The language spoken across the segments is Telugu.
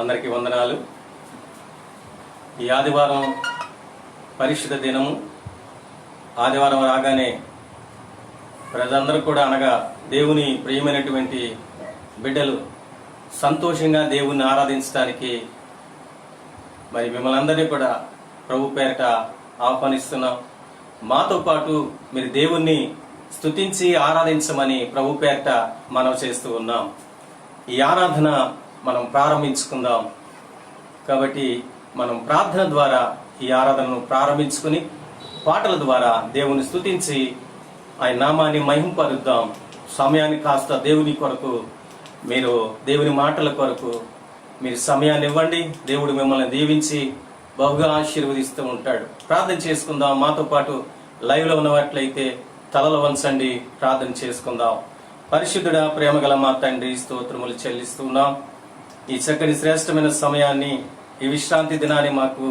అందరికీ వందనాలు. ఈ ఆదివారం పరిశుద్ధ దినము. ఆదివారం రాగానే ప్రజలందరూ కూడా అనగా దేవుని ప్రియమైనటువంటి బిడ్డలు సంతోషంగా దేవుణ్ణి ఆరాధించడానికి మరి మిమ్మల్ని అందరినీ కూడా ప్రభు పేరిట ఆహ్వానిస్తున్నాం. మాతో పాటు మీరు దేవుణ్ణి స్తుతించి ఆరాధించమని ప్రభు పేరిట మనం చేస్తూ ఉన్నాం. ఈ ఆరాధన మనం ప్రారంభించుకుందాం. కాబట్టి మనం ప్రార్థన ద్వారా ఈ ఆరాధనను ప్రారంభించుకుని పాటల ద్వారా దేవుని స్తుతించి ఆయన నామాన్ని మహింపరుద్దాం. సమయాన్ని కాస్త దేవుని కొరకు, మీరు దేవుని మాటల కొరకు మీరు సమయాన్ని ఇవ్వండి. దేవుడు మిమ్మల్ని దీవించి బహుగా ఆశీర్వదిస్తూ ఉంటాడు. ప్రార్థన చేసుకుందాం. మాతో పాటు లైవ్ లో ఉన్నట్లయితే తలలు వంచండి, ప్రార్థన చేసుకుందాం. పరిశుద్ధుడా, ప్రేమగల మా తండ్రి, స్తోత్రములు చెల్లిస్తున్నాం. ఈ చక్కని శ్రేష్టమైన సమయాన్ని, ఈ విశ్రాంతి దినాన్ని మాకు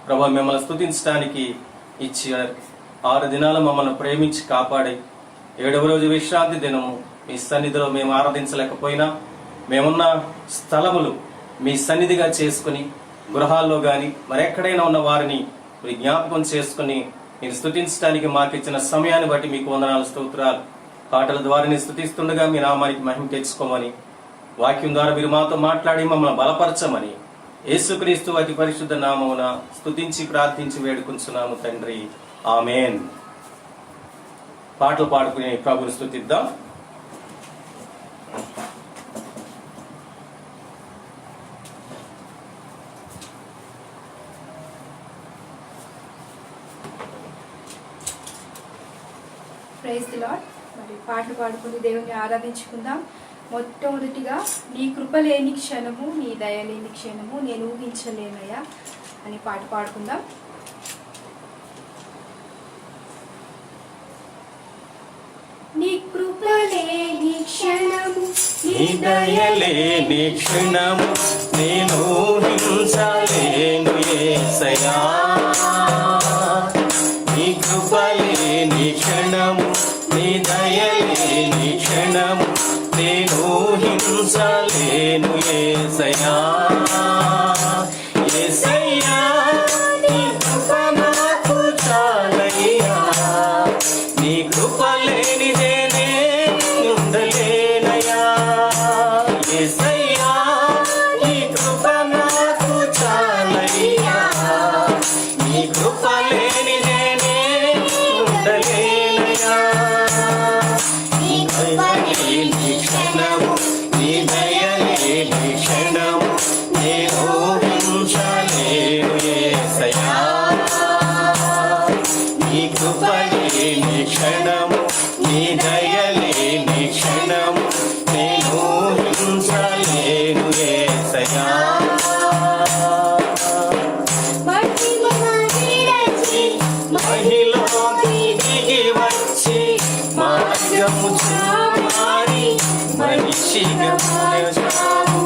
ప్రభు మిమ్మల్ని స్తుతించడానికి ఇచ్చి 6 దినాలు మమ్మల్ని ప్రేమించి కాపాడి 7వ రోజు విశ్రాంతి దినము మీ సన్నిధిలో మేము ఆరాధించలేకపోయినా మేమున్న స్థలములు మీ సన్నిధిగా చేసుకుని గృహాల్లో గాని మరెక్కడైనా ఉన్న వారిని మీరు జ్ఞాపకం చేసుకుని మీరు స్తుతించడానికి మాకు ఇచ్చిన సమయాన్ని బట్టి మీకు వందనాలు, స్తోత్రాలు. పాటల ద్వారా స్తుతిస్తుండగా మీ నామానికి మహిమ తెచ్చుకోమని, వాక్యం ద్వారా మీరు మాతో మాట్లాడి మమ్మల్ని బలపరచమని యేసుక్రీస్తు అతి పరిశుద్ధ నామమున స్తుతించి ప్రార్థించి వేడుకుంటున్నాము తండ్రి, ఆమేన్. పాటలు పాడుకుని ప్రభుని స్తుతిద్దాం. Praise the lord. మరి పాటలు పాడుకుని దేవుని ఆరాధించుకుందాం. మొట్టమొదటిగా నీ కృప లేని క్షణము, నీ దయ లేని క్షణము నేను ఊహించలేనయ్యా అని పాట పాడుకుందాం. నీ కృప లేని క్షణము, నీ దయ లేని క్షణము నేను ఊహించలేను యేసయ్యా. నీ కృప లేని క్షణము, నీ దయ లేని క్షణము నేను ఊహించలేను యేసయ్యా. యేసయ్యా, నీ కృప నాకు చాలయ్యా. నీ కృప లేనిదే నేను ఉండలేనయ్యా. యేసయ్యా, నీ కృప నాకు చాలయ్యా. నీ కృప లేనిదే నేను ఉండలేనయ్యా. నీ దయ లేని క్షణము, నీ దయ లేని క్షణము నేను ఊహించలేను యేసయ్యా. నీ కృప లేని క్షణము, నీ దయ లేని క్షణము నేను ఊహించలేను యేసయ్యా. మహిలోకి దిగి వచ్చి మార్గము చూపారి మనిషిగా మార్చావు.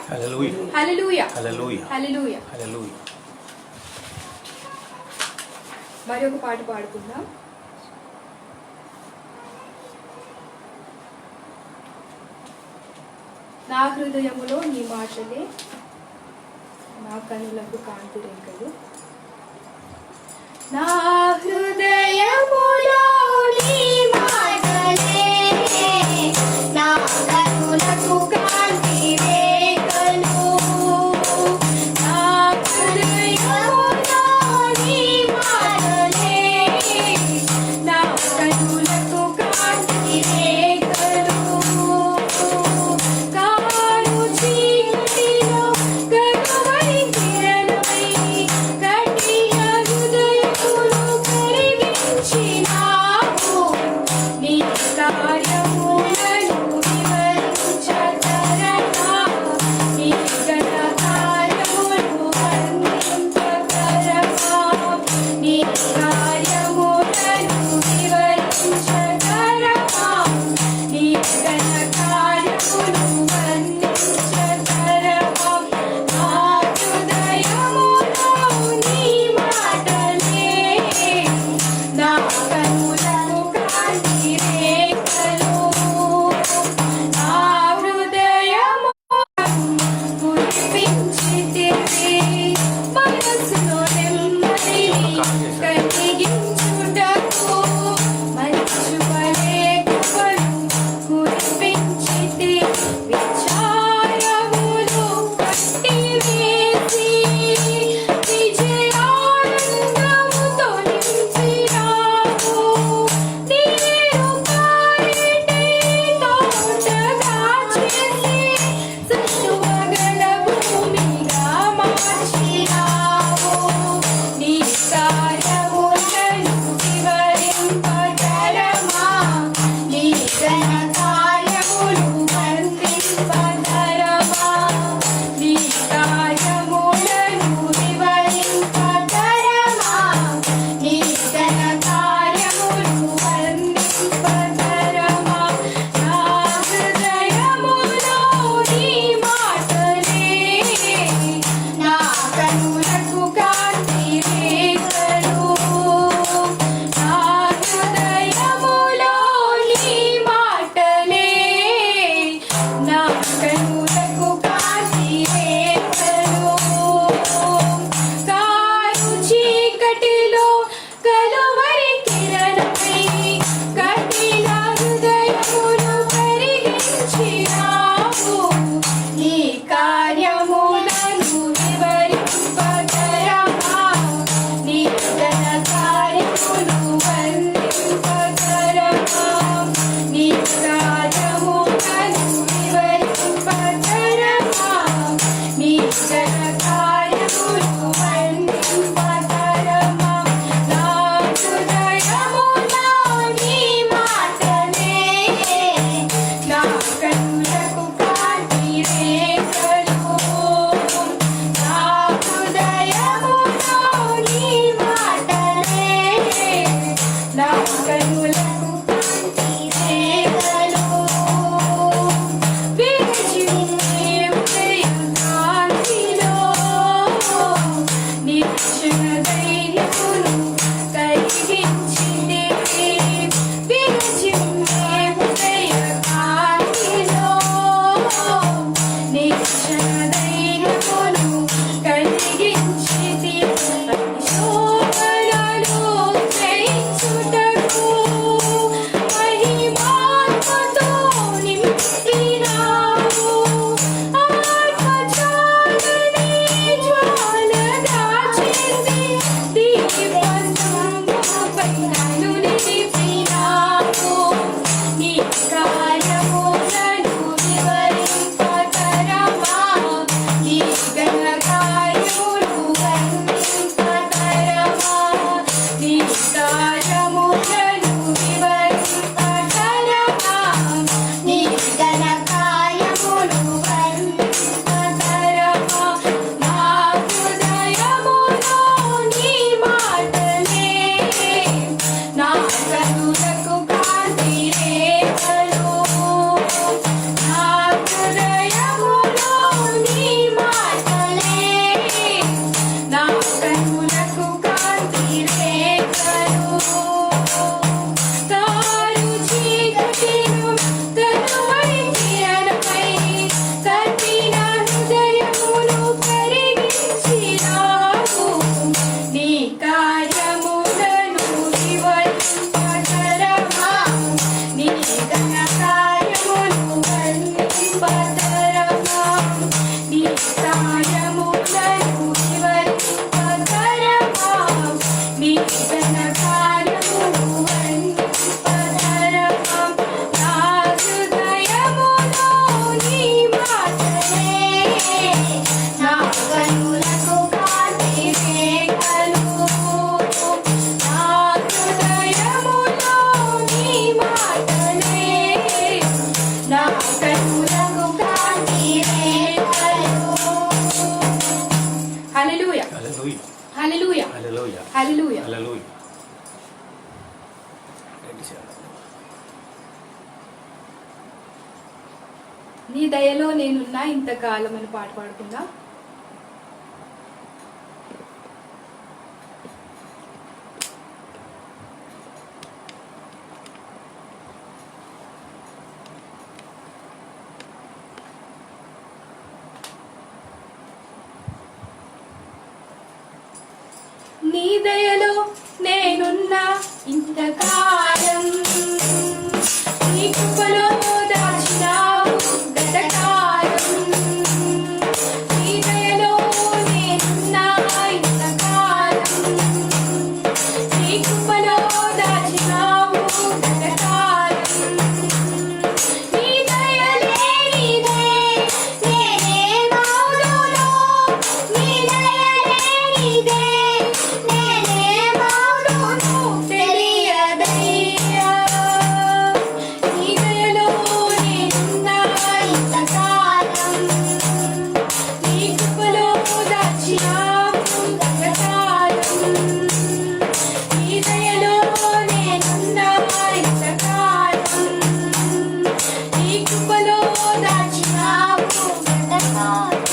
హల్లెలూయా హల్లెలూయా హల్లెలూయా హల్లెలూయా. హల్లెలూయా. మరి ఒక పాట పాడుకుందాం. నా హృదయములో నీ మాటలే నా కనులకు కాంతి రేఖలు. నా హృదయములో నీ మాటలే నా కనులకు కాంతి రేఖలు. నా హృదయములో నీ మాటలే నా కనులకు కాంతి రేఖలు. కారు చీకటిలో కనుమై కిరణమై కఠిన హృదయములు కరిగి హల్లెలూయా హల్లెలూయా హల్లెలూయా. హల్లెలూయా. నీ దయలో నేనున్నా ఇంతకాలం అని పాట పాడుకుందా. నీ దయలో నేనున్నా ఇంతకాలం, నీ కృపలో దాచినావు గతకాలం. నీ దయలో నేనున్నా ఇంతకాలం, నీ కృపలో దాచినావు గతకాలం. నీ దయ లేనిదే నేనేమవుదును, నీ దయ లేనిదే నేనేమవుదును తెలియదయ్యా. నీ దయలో నేనున్నా ఇంతకాలం, నీ కృపలో దాచినావు గతకాలం. నీ దయలో నేనున్నా ఇంతకాలం, నీ కృపలో దాచినావు గతకాలం.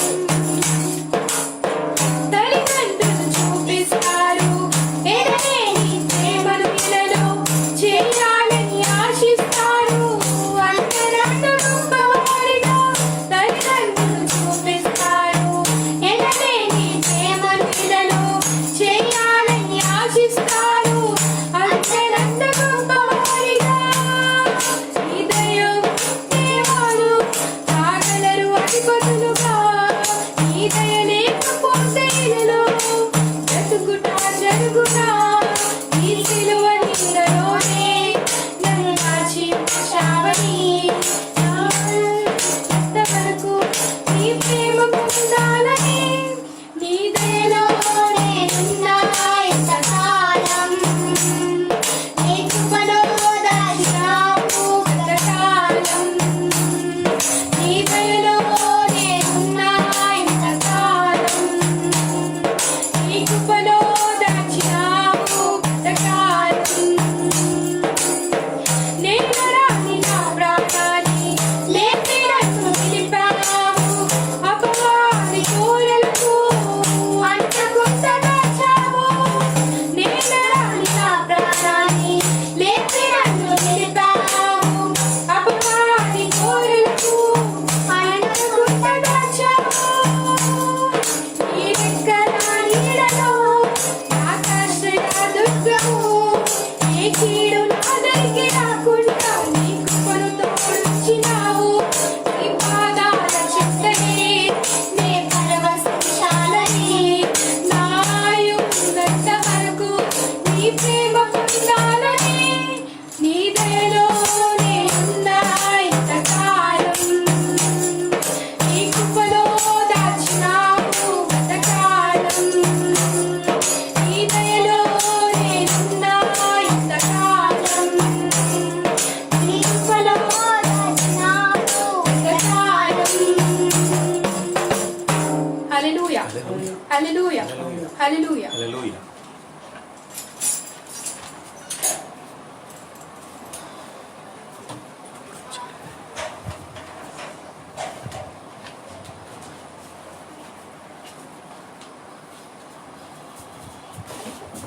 తల్లిదండ్రులు చూపిస్తారు ఎనలేని ప్రేమను ఇలలో చేయాలని ఆశిస్తారు అంతరంగ గొప్పవారిగా. తల్లిదండ్రులు చూపిస్తారు ఎనలేని ప్రేమను ఇలలో చేయాలని ఆశిస్తారు అంతరంగ గొప్పవారిగా. నీ దయ దేవాలు తాగలరు అధిపతులుగా, నీ దయ లేకపోతే ఇలలో బ్రతుకుట జరుగునా. నీ సిలువ నీడలోనే నన్ను దాచి ఉంచావని, ఎంతవరకు నీ ప్రేమ పొందాలని. నీ దయలో నేనున్నా ఇంతకాలం, నీ కృపలో దాచినావు గతకాలం. నీ దయలో నేనున్నా ఇంతకాలం, నీ కృపలో దాచినావు గతకాలం. నేను రాని నా ప్రాణాన్ని లేపి నన్ను పిలిపావు, అపవాది కోరలకు అంటకుండా దాచావు. నేను రాని నా ప్రాణాన్ని లేపి నన్ను పిలిపావు, అపవాది కోరలకు అంటకుండా దాచావు. నీ రెక్కల నీడలో ఆకాశయ దుర్గము, ఏ కీడు నా దగ్గరికి రాకుండా నీ కృపను తోడుచ్చినావు. నీ పాదాల చెంతనే నే పరవశించాలని, నా ఆయువున్నంత వరకు నీ ప్రేమ పొందాలని. నీ దయలో నేనున్నా ఇంతకాలం, నీ కృపలో దాచినావు గతకాలం. నీ దయలో నేనున్నా ఇంతకాలం, నీ కృపలో దాచినావు గతకాలం. Hallelujah hallelujah hallelujah. Hallelujah.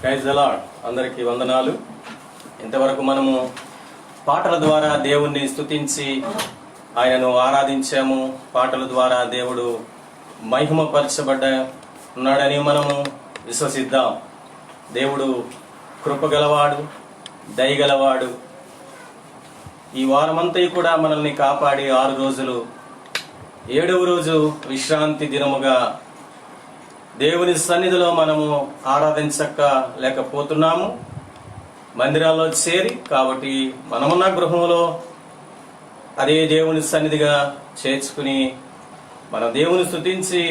Praise the lord. అందరికీ వందనాలు. ఇంతవరకు మనము పాటల ద్వారా దేవుణ్ణి స్తుతించి ఆయనను ఆరాధించాము. పాటల ద్వారా దేవుడు మహిమపరచబడ్డ ఉన్నాడని మనము విశ్వసిద్దాం. దేవుడు కృపగలవాడు, దయగలవాడు. ఈ వారమంతా కూడా మనల్ని కాపాడి 6 రోజులు 7వ రోజు విశ్రాంతి దినముగా దేవుని సన్నిధిలో మనము ఆరాధించక లేకపోతున్నాము, మందిరాల్లో చేరి. కాబట్టి మనమున్న గృహంలో అదే దేవుని సన్నిధిగా చేర్చుకుని మన దేవుని స్తుతించి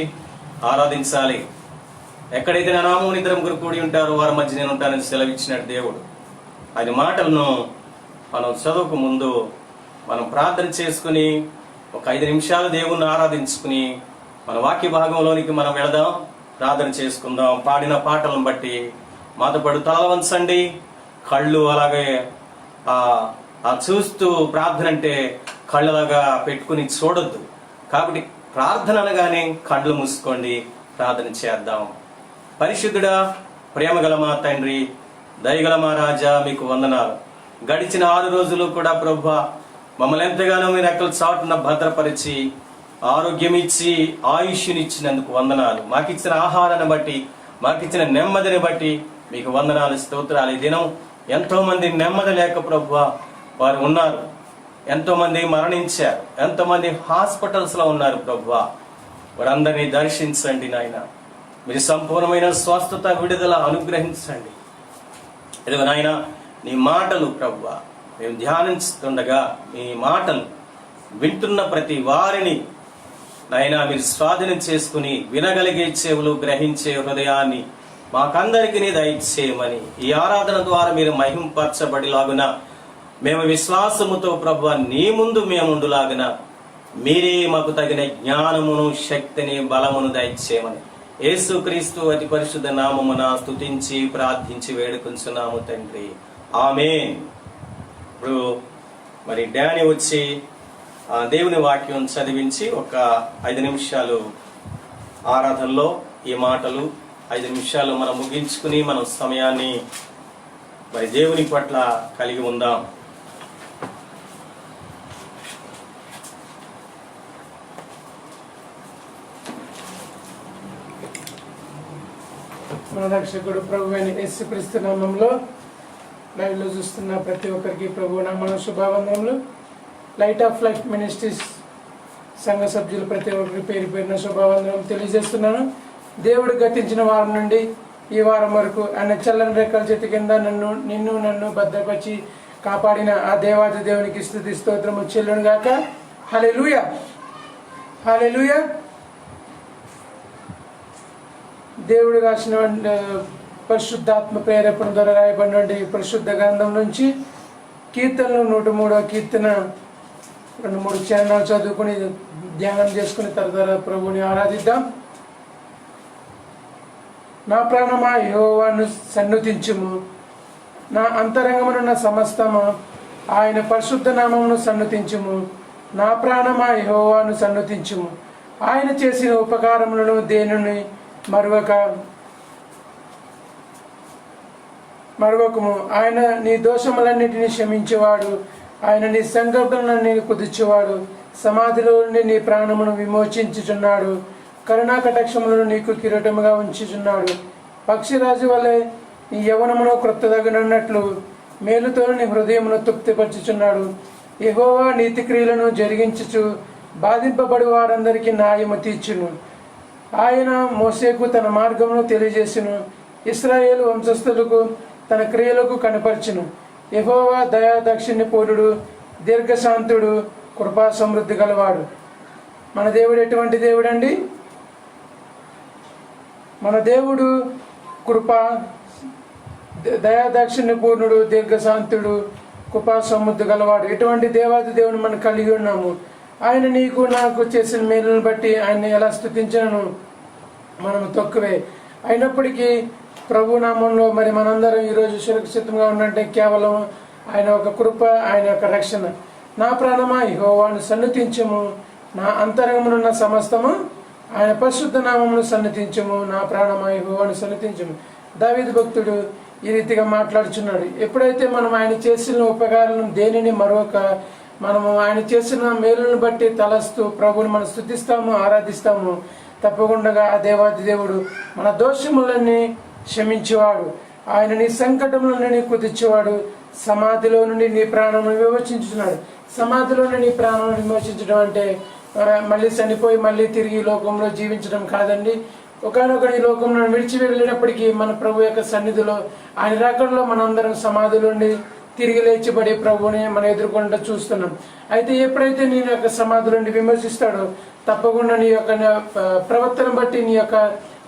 ఆరాధించాలి. ఎక్కడైతే నా నామమున 2 ముగ్గురు కూడి ఉంటారో వారి మధ్య నేను ఉంటానని సెలవిచ్చినట్టు దేవుడు. ఆయన మాటలను మనం చదువుకు ముందు మనం ప్రార్థన చేసుకుని ఒక 5 నిమిషాలు దేవుణ్ణి ఆరాధించుకుని మన వాక్య భాగంలోనికి మనం వెళదాం. ప్రార్థన చేసుకుందాం. పాడిన పాటలను బట్టి మాతో పాటు తల వంచండి. కళ్ళు అలాగే ఆ చూస్తూ ప్రార్థన అంటే కళ్ళలాగా పెట్టుకుని చూడొద్దు. కాబట్టి ప్రార్థన అనగానే కళ్ళు మూసుకోండి, ప్రార్థన చేద్దాం. పరిశుద్ధుడా, ప్రేమగల మా తండ్రి, దయగల మా రాజా, మీకు వందనాలు. గడిచిన 6 రోజులు కూడా ప్రభువా మమ్మల్ని ఎంతగానో మీరు రెక్కల చాటున భద్రపరిచి ఆరోగ్యం ఇచ్చి ఆయుష్నిచ్చినందుకు వందనాలు. మాకిచ్చిన ఆహారాన్ని బట్టి, మాకిచ్చిన నెమ్మదిని బట్టి మీకు వందనాలు, స్తోత్రాలు. ఈ దినం ఎంతో మంది నెమ్మది లేక ప్రభువా వారు ఉన్నారు. ఎంతో మంది మరణించారు, ఎంతో మంది హాస్పిటల్స్ లో ఉన్నారు ప్రభువా. వారందరినీ దర్శించండి నాయన. మీరు సంపూర్ణమైన స్వస్థత, విడుదల అనుగ్రహించండి. ఇదిగో నాయన, నీ మాటలు ప్రభువా మేము ధ్యానిస్తుండగా మీ మాటలు వింటున్న ప్రతి వారిని నాయన మీరు స్వాధీనం చేసుకుని వినగలిగే చెవులు, గ్రహించే హృదయాన్ని మాకందరికీ దయచేయమని, ఈ ఆరాధన ద్వారా మీరు మహింపరచబడిలాగున మేము విశ్వాసముతో ప్రభువా నీ ముందు మేముండులాగున మీరే మాకు తగిన జ్ఞానమును, శక్తిని, బలమును దయచేయమని యేసుక్రీస్తు అతి పరిశుద్ధ నామమున స్తుతించి ప్రార్థించి వేడుకుంటున్నాము తండ్రి, ఆమేన్. ఇప్పుడు మరి డాని వచ్చి దేవుని వాక్యం చదివించి ఒక 5 నిమిషాలు ఆరాధనలో ఈ మాటలు 5 నిమిషాలు మనం ముగించుకుని మనం సమయాన్ని మరి దేవుని పట్ల కలిగి ఉందాం. మన రక్షకుడు ప్రభు అయిన యేసుక్రీస్తు నామంలో లైవ్ లో చూస్తున్న ప్రతి ఒక్కరికి ప్రభు నామమున శుభావందనములు. లైట్ ఆఫ్ లైఫ్ మినిస్ట్రీస్ సంఘ సభ్యులు ప్రతి ఒక్కరికి పేరు పేరున శుభావందనలు తెలియజేస్తున్నాను. దేవుడు గతించిన వారం నుండి ఈ వారం వరకు ఆయన చల్లని రెక్కల చేతి కింద నన్ను భద్రపరిచి కాపాడిన ఆ దేవాది దేవునికి స్తుతి స్తోత్రము చెల్లును గాక. హల్లెలూయా, హల్లెలూయా. దేవుడు రాసిన పరిశుద్ధాత్మ ప్రేరేపణ ద్వారా రాయబడినటువంటి పరిశుద్ధ గ్రంథం నుంచి కీర్తనలు 103వ కీర్తన 2-3 చరణాలు చదువుకుని ధ్యానం చేసుకుని తరతర ప్రభుని ఆరాధిద్దాం. నా ప్రాణమా యెహోవాను సన్నుతించుము, నా అంతరంగమునున్న సమస్తము ఆయన పరిశుద్ధ నామమును సన్నుతించుము. నా ప్రాణమా యెహోవాను సన్నుతించుము, ఆయన చేసిన ఉపకారములను దేనిని మరొకము. ఆయన నీ దోషములన్నిటినీ క్షమించేవాడు, ఆయన నీ సంకల్పములన్నీ కుదిర్చేవాడు. సమాధిలో నుండి నీ ప్రాణమును విమోచించుచున్నాడు, కరుణా కటాక్షములను నీకు కిరీటముగా ఉంచుచున్నాడు. పక్షిరాజు వలె నీ యవ్వనమును క్రొత్తదగినట్లు మేలుతో నీ హృదయమును తృప్తిపరచుచున్నాడు. యెహోవా నీతి క్రియలను జరిగించుచు బాధింపబడి వారందరికీ న్యాయము తీర్చును. ఆయన మోసేకు తన మార్గమును తెలియజేసును, ఇశ్రాయేలు వంశస్థులకు తన క్రియలకు కనపరచును. యెహోవా దయా దాక్షిణ్యపూర్ణుడు, దీర్ఘశాంతుడు, కృపా సమృద్ధి గలవాడు. మన దేవుడు ఎటువంటి దేవుడు అండి? మన దేవుడు కృపా దయాదాక్షిణ్యపూర్ణుడు, దీర్ఘశాంతుడు, కృపా సమృద్ధి గలవాడు. ఎటువంటి దేవాది దేవుని మనం కలిగి ఉన్నాము. ఆయన నీకు నాకు చేసిన మేలును బట్టి ఆయన ఎలా స్తుతించను మనము తక్కువే. అయినప్పటికీ ప్రభు నామంలో మరి మనందరం ఈరోజు సురక్షితంగా ఉన్నట్టే కేవలం ఆయన ఒక కృప, ఆయన యొక్క రక్షణ. నా ప్రాణమా యెహోవాను సన్నుతించుము, నా అంతరంగమునున్న సమస్తము ఆయన పరిశుద్ధ నామమును సన్నుతించుము. నా ప్రాణమా యెహోవాను సన్నుతించుము. దావీదు భక్తుడు ఈ రీతిగా మాట్లాడుచున్నాడు. ఎప్పుడైతే మనం ఆయన చేసిన ఉపకారాలను దేనిని మరొక మనము ఆయన చేసిన మేలును బట్టి తలస్తూ ప్రభుని మనం స్తుతిస్తాము, ఆరాధిస్తాము, తప్పకుండా ఆ దేవాది దేవుడు మన దోషములన్నీ క్షమించేవాడు. ఆయన నీ సంకటముల నుండి కుదిర్చేవాడు. సమాధిలో నుండి నీ ప్రాణమును విమోచించున్నాడు. సమాధిలో నుండి నీ ప్రాణాలను విమోచించడం అంటే మళ్ళీ చనిపోయి మళ్ళీ తిరిగి లోకంలో జీవించడం కాదండి. ఒకనొక ఈ లోకంలో విడిచి వెళ్ళినప్పటికీ మన ప్రభు యొక్క సన్నిధిలో ఆయన రాకడలో మనందరం సమాధిలో నుండి తిరిగి లేచిబడి ప్రభుని మనం ఎదుర్కొంటూ చూస్తున్నాం. అయితే ఎప్పుడైతే నీ యొక్క సమాధుల నుండి విమర్శిస్తాడో తప్పకుండా నీ యొక్క ప్రవర్తన బట్టి, నీ యొక్క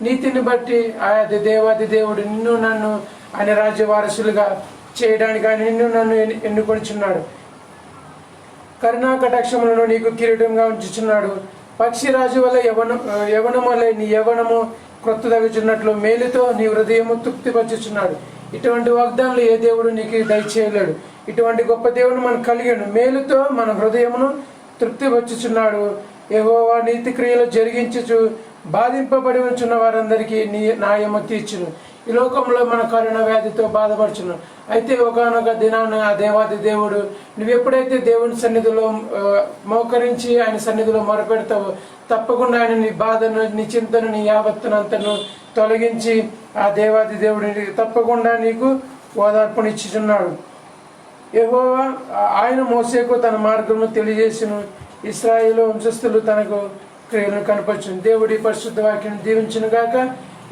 నీతిని బట్టి ఆయా దేవాది దేవుడు నిన్ను నన్ను ఆయన రాజ్య వారసులుగా చేయడానికి ఆయన నిన్ను నన్ను ఎన్నుకొనిచున్నాడు. కరుణా కటాక్షములను నీకు కిరీటంగా ఉంచుచున్నాడు. పక్షిరాజు వల్ల యవనం వల్ల నీ యవనము క్రొత్తదగుచున్నట్లు మేలుతో నీ హృదయము తృప్తిపరచుచున్నాడు. ఇటువంటి వాగ్దానాలు ఏ దేవుడు నీకు దయచేయలేడు. ఇటువంటి గొప్ప దేవుడు మనం కలిగాడు. మేలుతో మన హృదయమును తృప్తిపరచుచున్నాడు. యెహోవా నీతి క్రియలు జరిగించుచు బాధింపబడి ఉంచున్న వారందరికీ న్యాయము తీర్చును. ఈ లోకంలో మన కరుణ వ్యాధితో బాధపడుచును. అయితే ఒకనొక దినాన ఆ దేవాది దేవుడు నువ్వు ఎప్పుడైతే దేవుని సన్నిధిలో మోకరించి ఆయన సన్నిధిలో మొరపెడతావో తప్పకుండా ఆయన నీ బాధను, నీ చింతను, నీ యావత్తునంతను తొలగించి ఆ దేవాది దేవుడు తప్పకుండా నీకు ఓదార్పునిచ్చుచున్నాడు. యెహోవా ఆయన మోసేకు తన మార్గమును తెలియజేసిన ఇశ్రాయేలు వంశస్థులు తనకు క్రియలను కనపరచును. దేవుడి పరిశుద్ధ వాక్యం దీవించును గాక.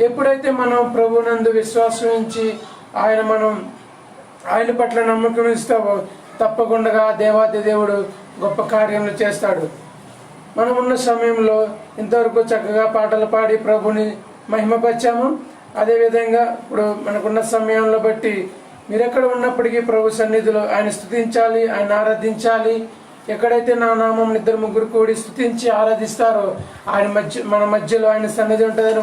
ఎప్పుడైతే మనం ప్రభునందు విశ్వాసం ఉంచి ఆయన పట్ల నమ్మకం ఇస్తావో తప్పకుండా దేవాది దేవుడు గొప్ప కార్యములు చేస్తాడు. మనం ఉన్న సమయంలో ఇంతవరకు చక్కగా పాటలు పాడి ప్రభుని మహిమపరిచాము. అదేవిధంగా ఇప్పుడు మనకున్న సమయంలో బట్టి మీరెక్కడ ఉన్నప్పటికీ ప్రభు సన్నిధిలో ఆయన స్తుతించాలి, ఆయన ఆరాధించాలి. ఎక్కడైతే నా నామం 2-3 కూడి స్తుతించి ఆరాధిస్తారో మన మధ్యలో ఆయన సన్నిధి ఉంటుందని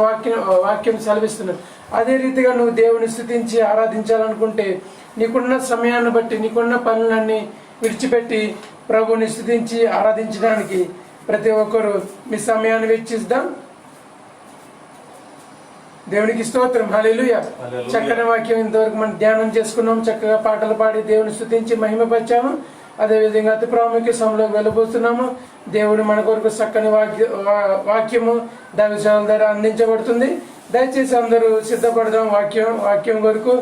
వాక్యం సెలవిస్తున్నారు. అదే రీతిగా నువ్వు దేవుని స్తుతించి ఆరాధించాలనుకుంటే నీకున్న సమయాన్ని బట్టి నీకున్న పనులన్నీ విడిచిపెట్టి ప్రభుని స్తుతించి ఆరాధించడానికి ప్రతి ఒక్కరూ మీ సమయాన్ని వెచ్చిద్దాం. దేవునికి స్తోత్రం. హల్లెలూయా. చక్కని వాక్యం ఇంతవరకు మనం ధ్యానం చేసుకున్నాం. చక్కగా పాటలు పాడి దేవుని స్తుతించి మహిమపరిచాము. అదేవిధంగా అతి ప్రాముఖ్య సమయంలోకి వెళ్ళబోతున్నాము. దేవుడు మన కొరకు చక్కని వాక్యము దైవజనుల ద్వారా అందించబడుతుంది. దయచేసి అందరూ సిద్ధపడదాం వాక్యం కొరకు.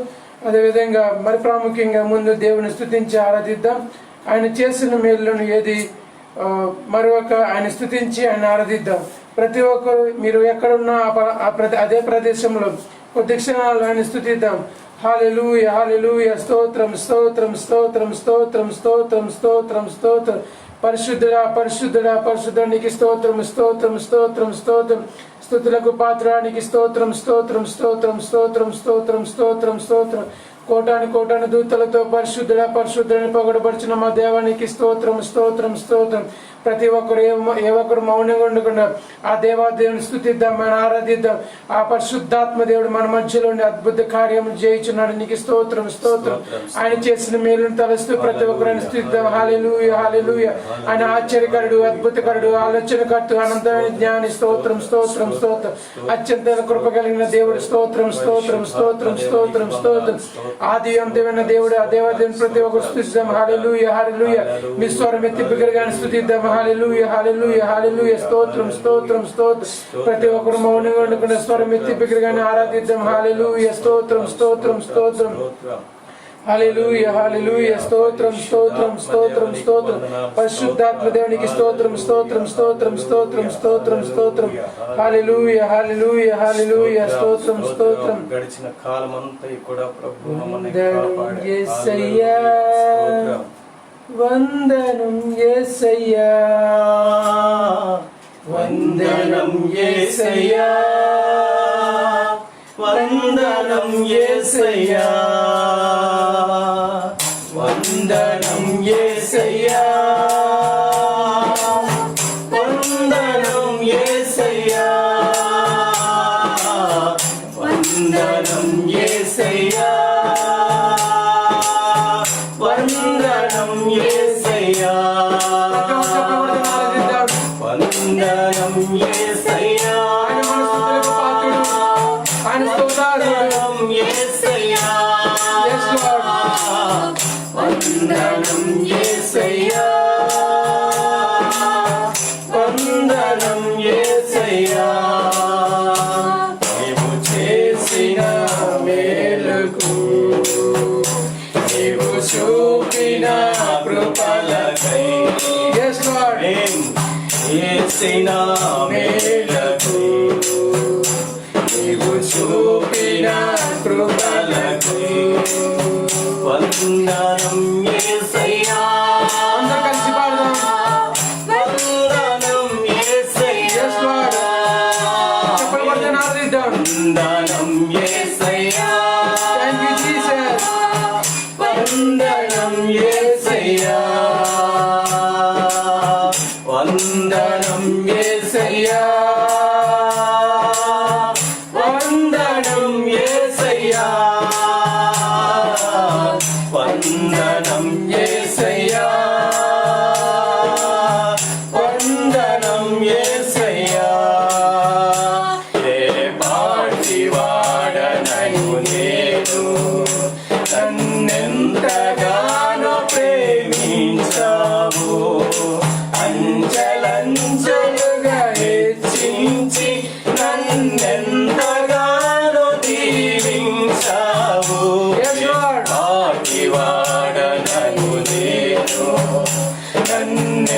అదేవిధంగా మరి ప్రాముఖ్యంగా ముందు దేవుని స్తుతించి ఆరాధిద్దాం. ఆయన చేసిన మేలులను ఏది మరొక ఆయన స్తుతించి ఆయన ఆరాధిద్దాం. ప్రతి ఒక్కరు మీరు ఎక్కడున్నా అదే ప్రదేశంలో కొద్ది క్షణాలు ఆయన స్తుతిద్దాం. హల్లెలూయా, హల్లెలూయా. స్తోత్రం, స్తోత్రం, స్తోత్రం, స్తోత్రం, స్తోత్రం, స్తోత్రం, స్తోత్రం. పరిశుద్ధుడా, పరిశుద్ధుడా, పరిశుద్ధానికి స్తోత్రం, స్తోత్రం, స్తోత్రం, స్తోత్రం. స్తుతులకు పాత్రానికి స్తోత్రం, స్తోత్రం, స్తోత్రం, స్తోత్రం, స్తోత్రం, స్తోత్రం, స్తోత్రం. కోటాను దూతలతో పరిశుద్ధుడా, పరిశుద్ధుడని పొగడబడుచున్న మా దేవానికి స్తోత్రం, స్తోత్రం, స్తోత్రం. ప్రతి ఒక్కరు ఏ ఒక్కరు మౌనంగా ఉండకుండా ఆ దేవాదేవుని స్తుతిద్దాం, మనం ఆరాధిద్దాం. ఆ పరిశుద్ధాత్మ దేవుడు మన మధ్యలో అద్భుత కార్యము చేయించున్నాడు. నీకు స్తోత్రం, స్తోత్రం. ఆయన చేసిన మేలును తలస్తూ ప్రతి ఒక్కరు ఆయన స్తుతిద్దాం. హల్లెలూయా, హల్లెలూయా. ఆయన ఆశ్చర్యకరుడు, అద్భుతకరుడు, ఆలోచనకర్త, అనంతమైన జ్ఞాని. స్తోత్రం, స్తోత్రం, స్తోత్రం. అత్యంత కృప కలిగిన దేవుడు. స్తోత్రం, స్తోత్రం, స్తోత్రం, స్తోత్రం, స్తోత్రం. ఆది అంతమైన దేవుడు ఆ దేవాదేవుని ప్రతి ఒక్కరు స్తుతిద్దాం. హల్లెలూయా, హల్లెలూయా. మీ స్వరం ఎత్తి బిగ్గరగా స్తుతిద్దాం. హల్లెలూయా, హల్లెలూయా, హల్లెలూయా. స్తోత్రం, స్తోత్రం, స్తోత్రం. ప్రతి ఒక్కరు మౌనంగా ఉండకుండా స్వరం ఎత్తి బిగ్గరగానే ఆరాధిద్దాం. హల్లెలూయా, స్తోత్రం, స్తోత్రం, స్తోత్రం. హల్లెలూయా, హల్లెలూయా. స్తోత్రం, స్తోత్రం, స్తోత్రం, స్తోత్రం. పరిశుద్ధాత్మ దేవునికి స్తోత్రం, స్తోత్రం, స్తోత్రం, స్తోత్రం, స్తోత్రం, స్తోత్రం. హల్లెలూయా, హల్లెలూయా, హల్లెలూయా. స్తోత్రం, స్తోత్రం. గడిచిన కాలమంతా కూడా ప్రభు మమ్మల్ని వందనం యేసయ్యా, వందనం యేసయ్యా, వందనం యేసయ్యా, వందనం యేసయ్యా, వందనం యేసయ్యా, వందనం యేసయ్యా, వందనం యేసయ్యా, వందనం యేసయ్యా, వందనం యేసయ్యా, వందనం యేసయ్యా, వందనం యేసయ్యా, వందనం యేసయ్యా. నీవు చేసిన మేలుకు, నీవు చూపిన కృపలకై, చేసిన మేలుకు, నీవు చూపిన కృపలకై వందనం యేసయ్యా. అందరూ కలిసి పాడదాం. వందనం యేసయ్యా, చెప్పలు కొడతాను ఆరాధిద్దాం. వందనం యేసయ్యా, థాంక్ యూ జీసస్. వందనం యేసయ్యా, వందనం యేసయ్యా, హెచ్చించి నన్నెంతగానో దీవించావు. పాటివాడనను నేను నన్నెంతగానో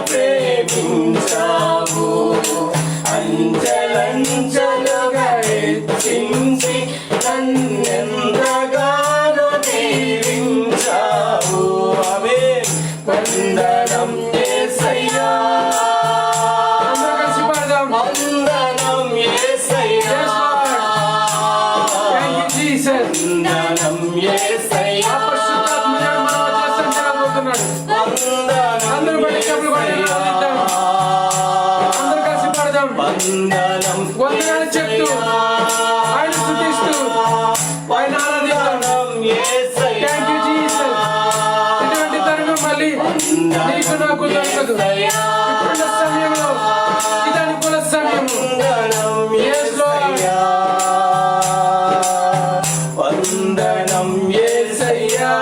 ప్రేమించావు. అంచెలంచెలుగా హెచ్చించి నన్నెంతగానో దీవించావు. ఆమేన్. వందనం యేసయ్యా, వందనం యేసయ్యా, వందనం యేసయ్యా, వందనం వందనాలు చెప్తూ ఆయన స్తుతిస్తూ ఆయన ఆరాధిద్దాం. Thank you Jesus. ఇటువంటి తరుణం మళ్ళీ నీకు నాకు దొరకదు. ఇప్పుడున్న సమయంలో ఇది అనుకూల సమయము. Yes, Lord. వందనం యేసయ్యా,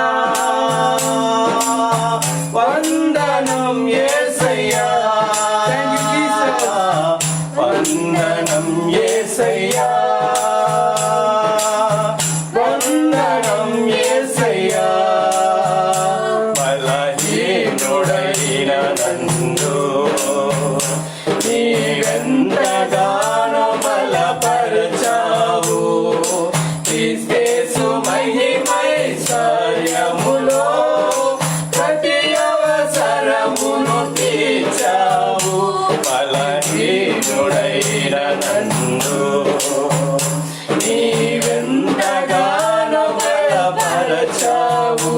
వందనం యేసయ్యా, Thank you, Jesus. వందనం యేసయ్యా, వందనం యేసయ్యా. బలహీనుడైన నన్ను నీవెంతగానో బలపరచావు. క్రీస్తు మహిమైశ్వర్యములో ప్రతి అవసరమును తీర్చావు. బలహీనుడైన నన్ను నీవెంతగానో బలపరచావు.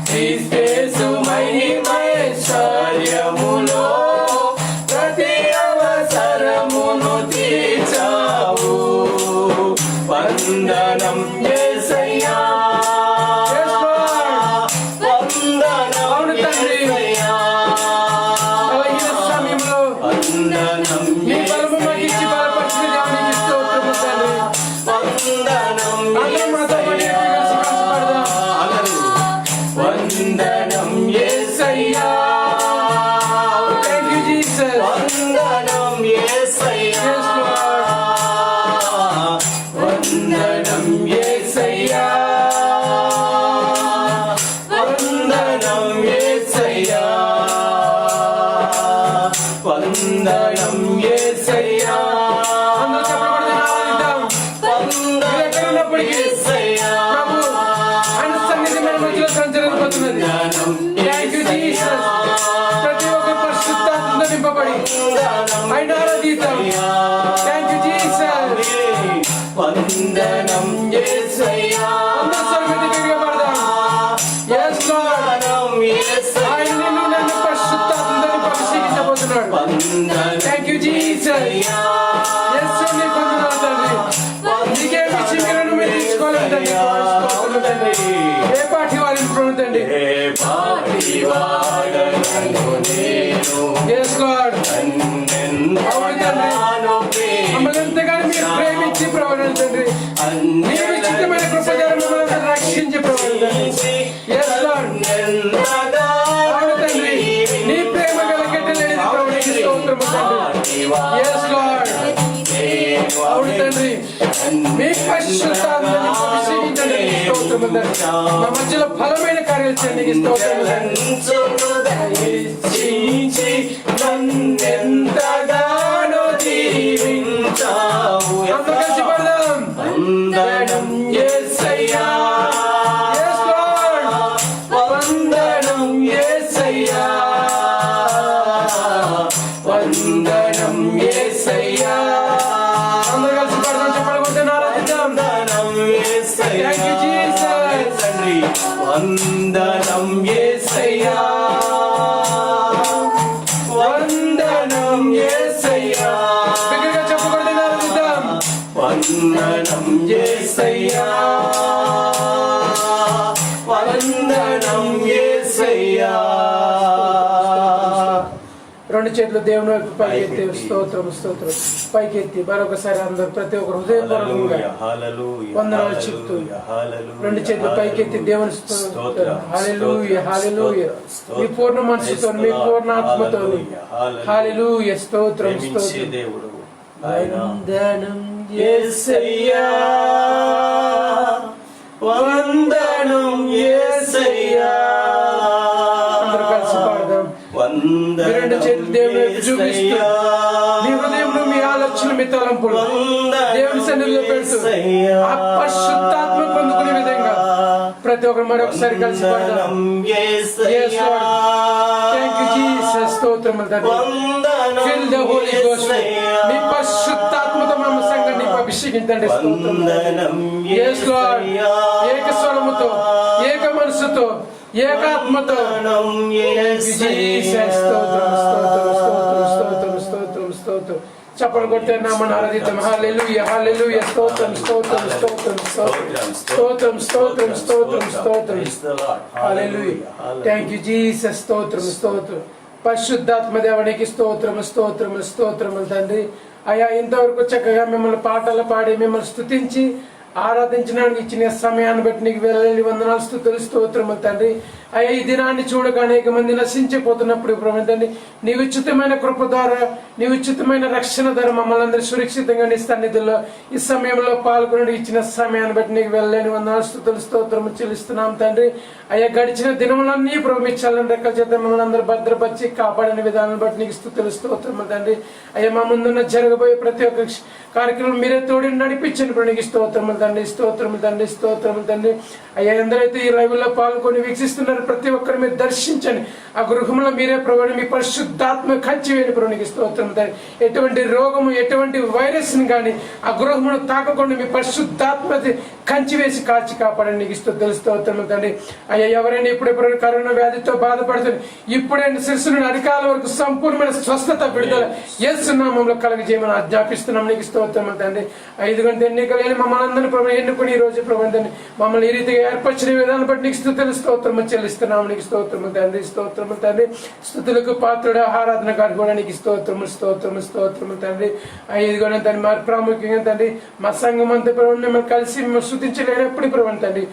క్రీస్తు మహిమైశ్వర్యములో ప్రతి అవసరమును తీర్చావు. వందనం యేసయ్యా, Yes, Lord. వందనం యేసయ్యా, బలహీన సమయంలో వందనం నీ బలము మాకు ఇచ్చి బలపరిచిన దేవునికి స్తోత్రము తండ్రి. వందనం అందరం మాతో పాటు కలిసి పాడదాం. వందనం యేసయ్యా, Thank you, Jesus. వందనం యేసయ్యా, Yes, Lord. వందనం యేసయ్యా, వందనం యేసయ్యా, వందనం యేసయ్యా, అందరూ చెప్పబడిన ఆరాధిద్దాం. మీరు ఎక్కడ ఉన్నప్పటికీ యేసయ్యా, ప్రభు ఆయన సన్నిధి మన మధ్యలో సంచరించబోతున్నది. Thank you, Jesus. ప్రతి ఒక్క పరిశుద్ధాత్మతో నింపబడి ఆయన ఆరాధిద్దాం. Thank you, Jesus. వందనం యేసయ్యా, అందరూ సన్నిధి గిరియబడదాం. Yes, Lord. వందనం యేసయ్యా, ఆయన నిన్ను నన్ను పరిశుద్ధాత్మతో అభిషేకించబోతున్నాడు. Thank you, Jesus. Yes, నీ వందనాలు తండ్రి. నీకే విషయం మీరు తీసుకోలేదు తండ్రి. స్తోత్రములు తండ్రి. ఏ పాటి వారిని ప్రణుతండి. పాటివాడనను నేను Yes, Lord. మమ్మల్ని ఎంతగానో మీరు ప్రేమించి ప్రవరణ తండ్రి. నీ విచిత్రమైన కృపజాల మమ్మల్ని రక్షించి ప్రవరణ తండ్రి. Yes, Lord. అవును తండ్రి. నీ ప్రేమ వెలకెట్టలేని ప్రవణకి స్తోత్రము తండ్రి. Yes, Lord. అవును తండ్రి. మీ పరిశుద్ధాత్మని అభిషేకించండి. స్తోత్రము తండ్రి. మా మధ్యలో ఫలమైన కార్యాలు చేయండి. స్తోత్రము తండ్రి. నన్నెంతగానో దీవించావు. అందరూ కలిసి పాడదాం. వందనం యేసయ్యా, Yes, Lord. వందనం యేసయ్యా, వందనం యేసయ్యా, అందరూ కలిసి పాడదాం. చెప్పండి కొట్టండి, ఆరాధిద్దాం. వందనం యేసయ్యా. Thank you, Jesus. తండ్రి వందనం యేసయ్యా, వందనం యేసయ్యా, బిగ్గరగా చెప్పకూడదు, ఆరాధిద్దాం. వందనం యేసయ్యా, వందనం యేసయ్యా. రెండు చేతులు దేవుని వైపు పైకెత్తి స్తోత్రం స్తోత్రం పైకెత్తి మరొకసారి అందరూ ప్రతి ఒక్కరు హృదయపూర్వకంగా వందనాలు చెప్తూ రెండు చేతులు పైకెత్తి దేవుని స్తోత్రం హల్లెలూయా హల్లెలూయా మీ పూర్ణ మనసుతో మీ పూర్ణ ఆత్మతో హల్లెలూయా స్తోత్రం స్తోత్రం దేవుడు వందనం యేసయ్యా వందనం యేసయ్యా అందరూ కలిసి పాడదాం రెండు చేతులు దేవుని వైపు చూపిస్తూ మీ హృదయంలో మీ ఆలోచన మీ తలంపులు దేవుని సన్నిధిలో పెడుతూ ఆ పరిశుద్ధాత్మ పొందుకునే విధంగా ప్రతి ఒక్కరు మరొకసారి కలిసి పాడదాం థాంక్యూ జీసస్ స్తోత్రములు తండ్రి ఫిల్ ద హోలీ గోస్ట్ మీ పరిశుద్ధాత్మతో మమ్మ సంఘాన్ని అభిషేకించండి స్తోత్రం యేస్ లార్డ్ ఏక స్వరముతో ఏక మనసుతో ఏకాత్మతో జీసస్ స్తోత్రం స్తోత్రం స్తోత్రం స్తోత్రం స్తోత్రం స్తోత్రం చప్పలు కొట్టే నామని ఆరాధిద్దాం హల్లెలూయా హల్లెలూయా స్తోత్రం స్తోత్రం స్తోత్రం స్తోత్రం స్తోత్రం స్తోత్రం స్తోత్రం హల్లెలూయా థాంక్యూ జీసస్ స్తోత్రం స్తోత్రం పరిశుద్ధాత్మ దేవునికి స్తోత్రము స్తోత్రము స్తోత్రములు తండ్రి అయ్యా ఇంతవరకు చక్కగా మిమ్మల్ని పాటలు పాడి మిమ్మల్ని స్తుతించి ఆరాధించడానికి ఇచ్చిన సమయాన్ని బట్టి నీకు వేలాది వందనాలు స్తుతులు స్తోత్రములు తండ్రి అయ్యా ఈ దినాన్ని చూడక అనేక మంది నశించిపోతున్నప్పుడు ప్రభు తండ్రి నీ ఉచితమైన కృప ద్వారా నీ ఉచితమైన రక్షణ ద్వారా మమ్మల్ని అందరూ సురక్షితంగా నీ సన్నిధిలో ఈ సమయంలో పాల్గొనడానికి ఇచ్చిన సమయాన్ని బట్టి నీకు వెళ్ళలేని వందనాలు స్తుతులు స్తోత్రము చెల్లిస్తున్నాం తండ్రి అయ్యా గడిచిన దినములన్నీ ప్రభు మీ చల్లని రెక్కల చేత మమ్మల్ని అందరూ భద్రపరిచి కాపాడిన విధానం బట్టి నీకు స్తుతులు స్తోత్రము తండ్రి అయ్యా మా ముందున్న జరగబోయే ప్రతి ఒక్క కార్యక్రమం మీరే తోడి నడిపించండి ప్రభు నీకు స్తోత్రములు తండ్రి స్తోత్రములు తండ్రి స్తోత్రములు తండ్రి అయ్యా ఎందరైతే ఈ లైవ్ లో పాల్గొని వీక్షిస్తున్నారు ప్రతి ఒక్కరు మీరు దర్శించండి ఆ గృహంలో మీరే ప్రభు మీ పరిశుద్ధాత్మ కంచి వేయండి ప్రభు నీకు స్తోత్రములు తండ్రి ఎటువంటి రోగము ఎటువంటి వైరస్ ని కానీ ఆ గృహమును తాకకుండా మీ పరిశుద్ధాత్మ కంచి వేసి కాచి కాపాడండి నీకు స్తోత్రములు తండ్రి అయ్యా ఎవరైనా ఇప్పుడెప్పుడు కరోనా వ్యాధితో బాధపడుతుంది ఇప్పుడైనా శిరస్సు నుండి అరికాల వరకు సంపూర్ణమైన స్వస్థత విడుదల యేసు నామములో కలుగజేయమని ఆజ్ఞాపిస్తున్నాం నీకు స్తోత్రములు తండ్రి 5 గంటల ఎన్నికలేని మమ్మల్ని అందరినీ ప్రభు ఎన్నుకుని ఈ రోజు ప్రభు తండ్రి మమ్మల్ని ఈ రీతిగా ఏర్పరిచిన విధానం బట్టి నీకు స్తుతులు స్తోత్రము చెల్లిస్తున్నాం నీకు స్తోత్రము తండ్రి స్తోత్రము తండ్రి స్తుతులకు పాత్రుడు ఆరాధన గారు కూడా నీకు స్తోత్రము స్తోత్రము స్తోత్రము తండ్రి 5 గంటల తండ్రి మరి ప్రాముఖ్యంగా తండ్రి మా సంఘం అంతా ప్రభు మిమ్మల్ని కలిసి మేము స్తుతించలేనప్పుడు ప్రభు తండ్రి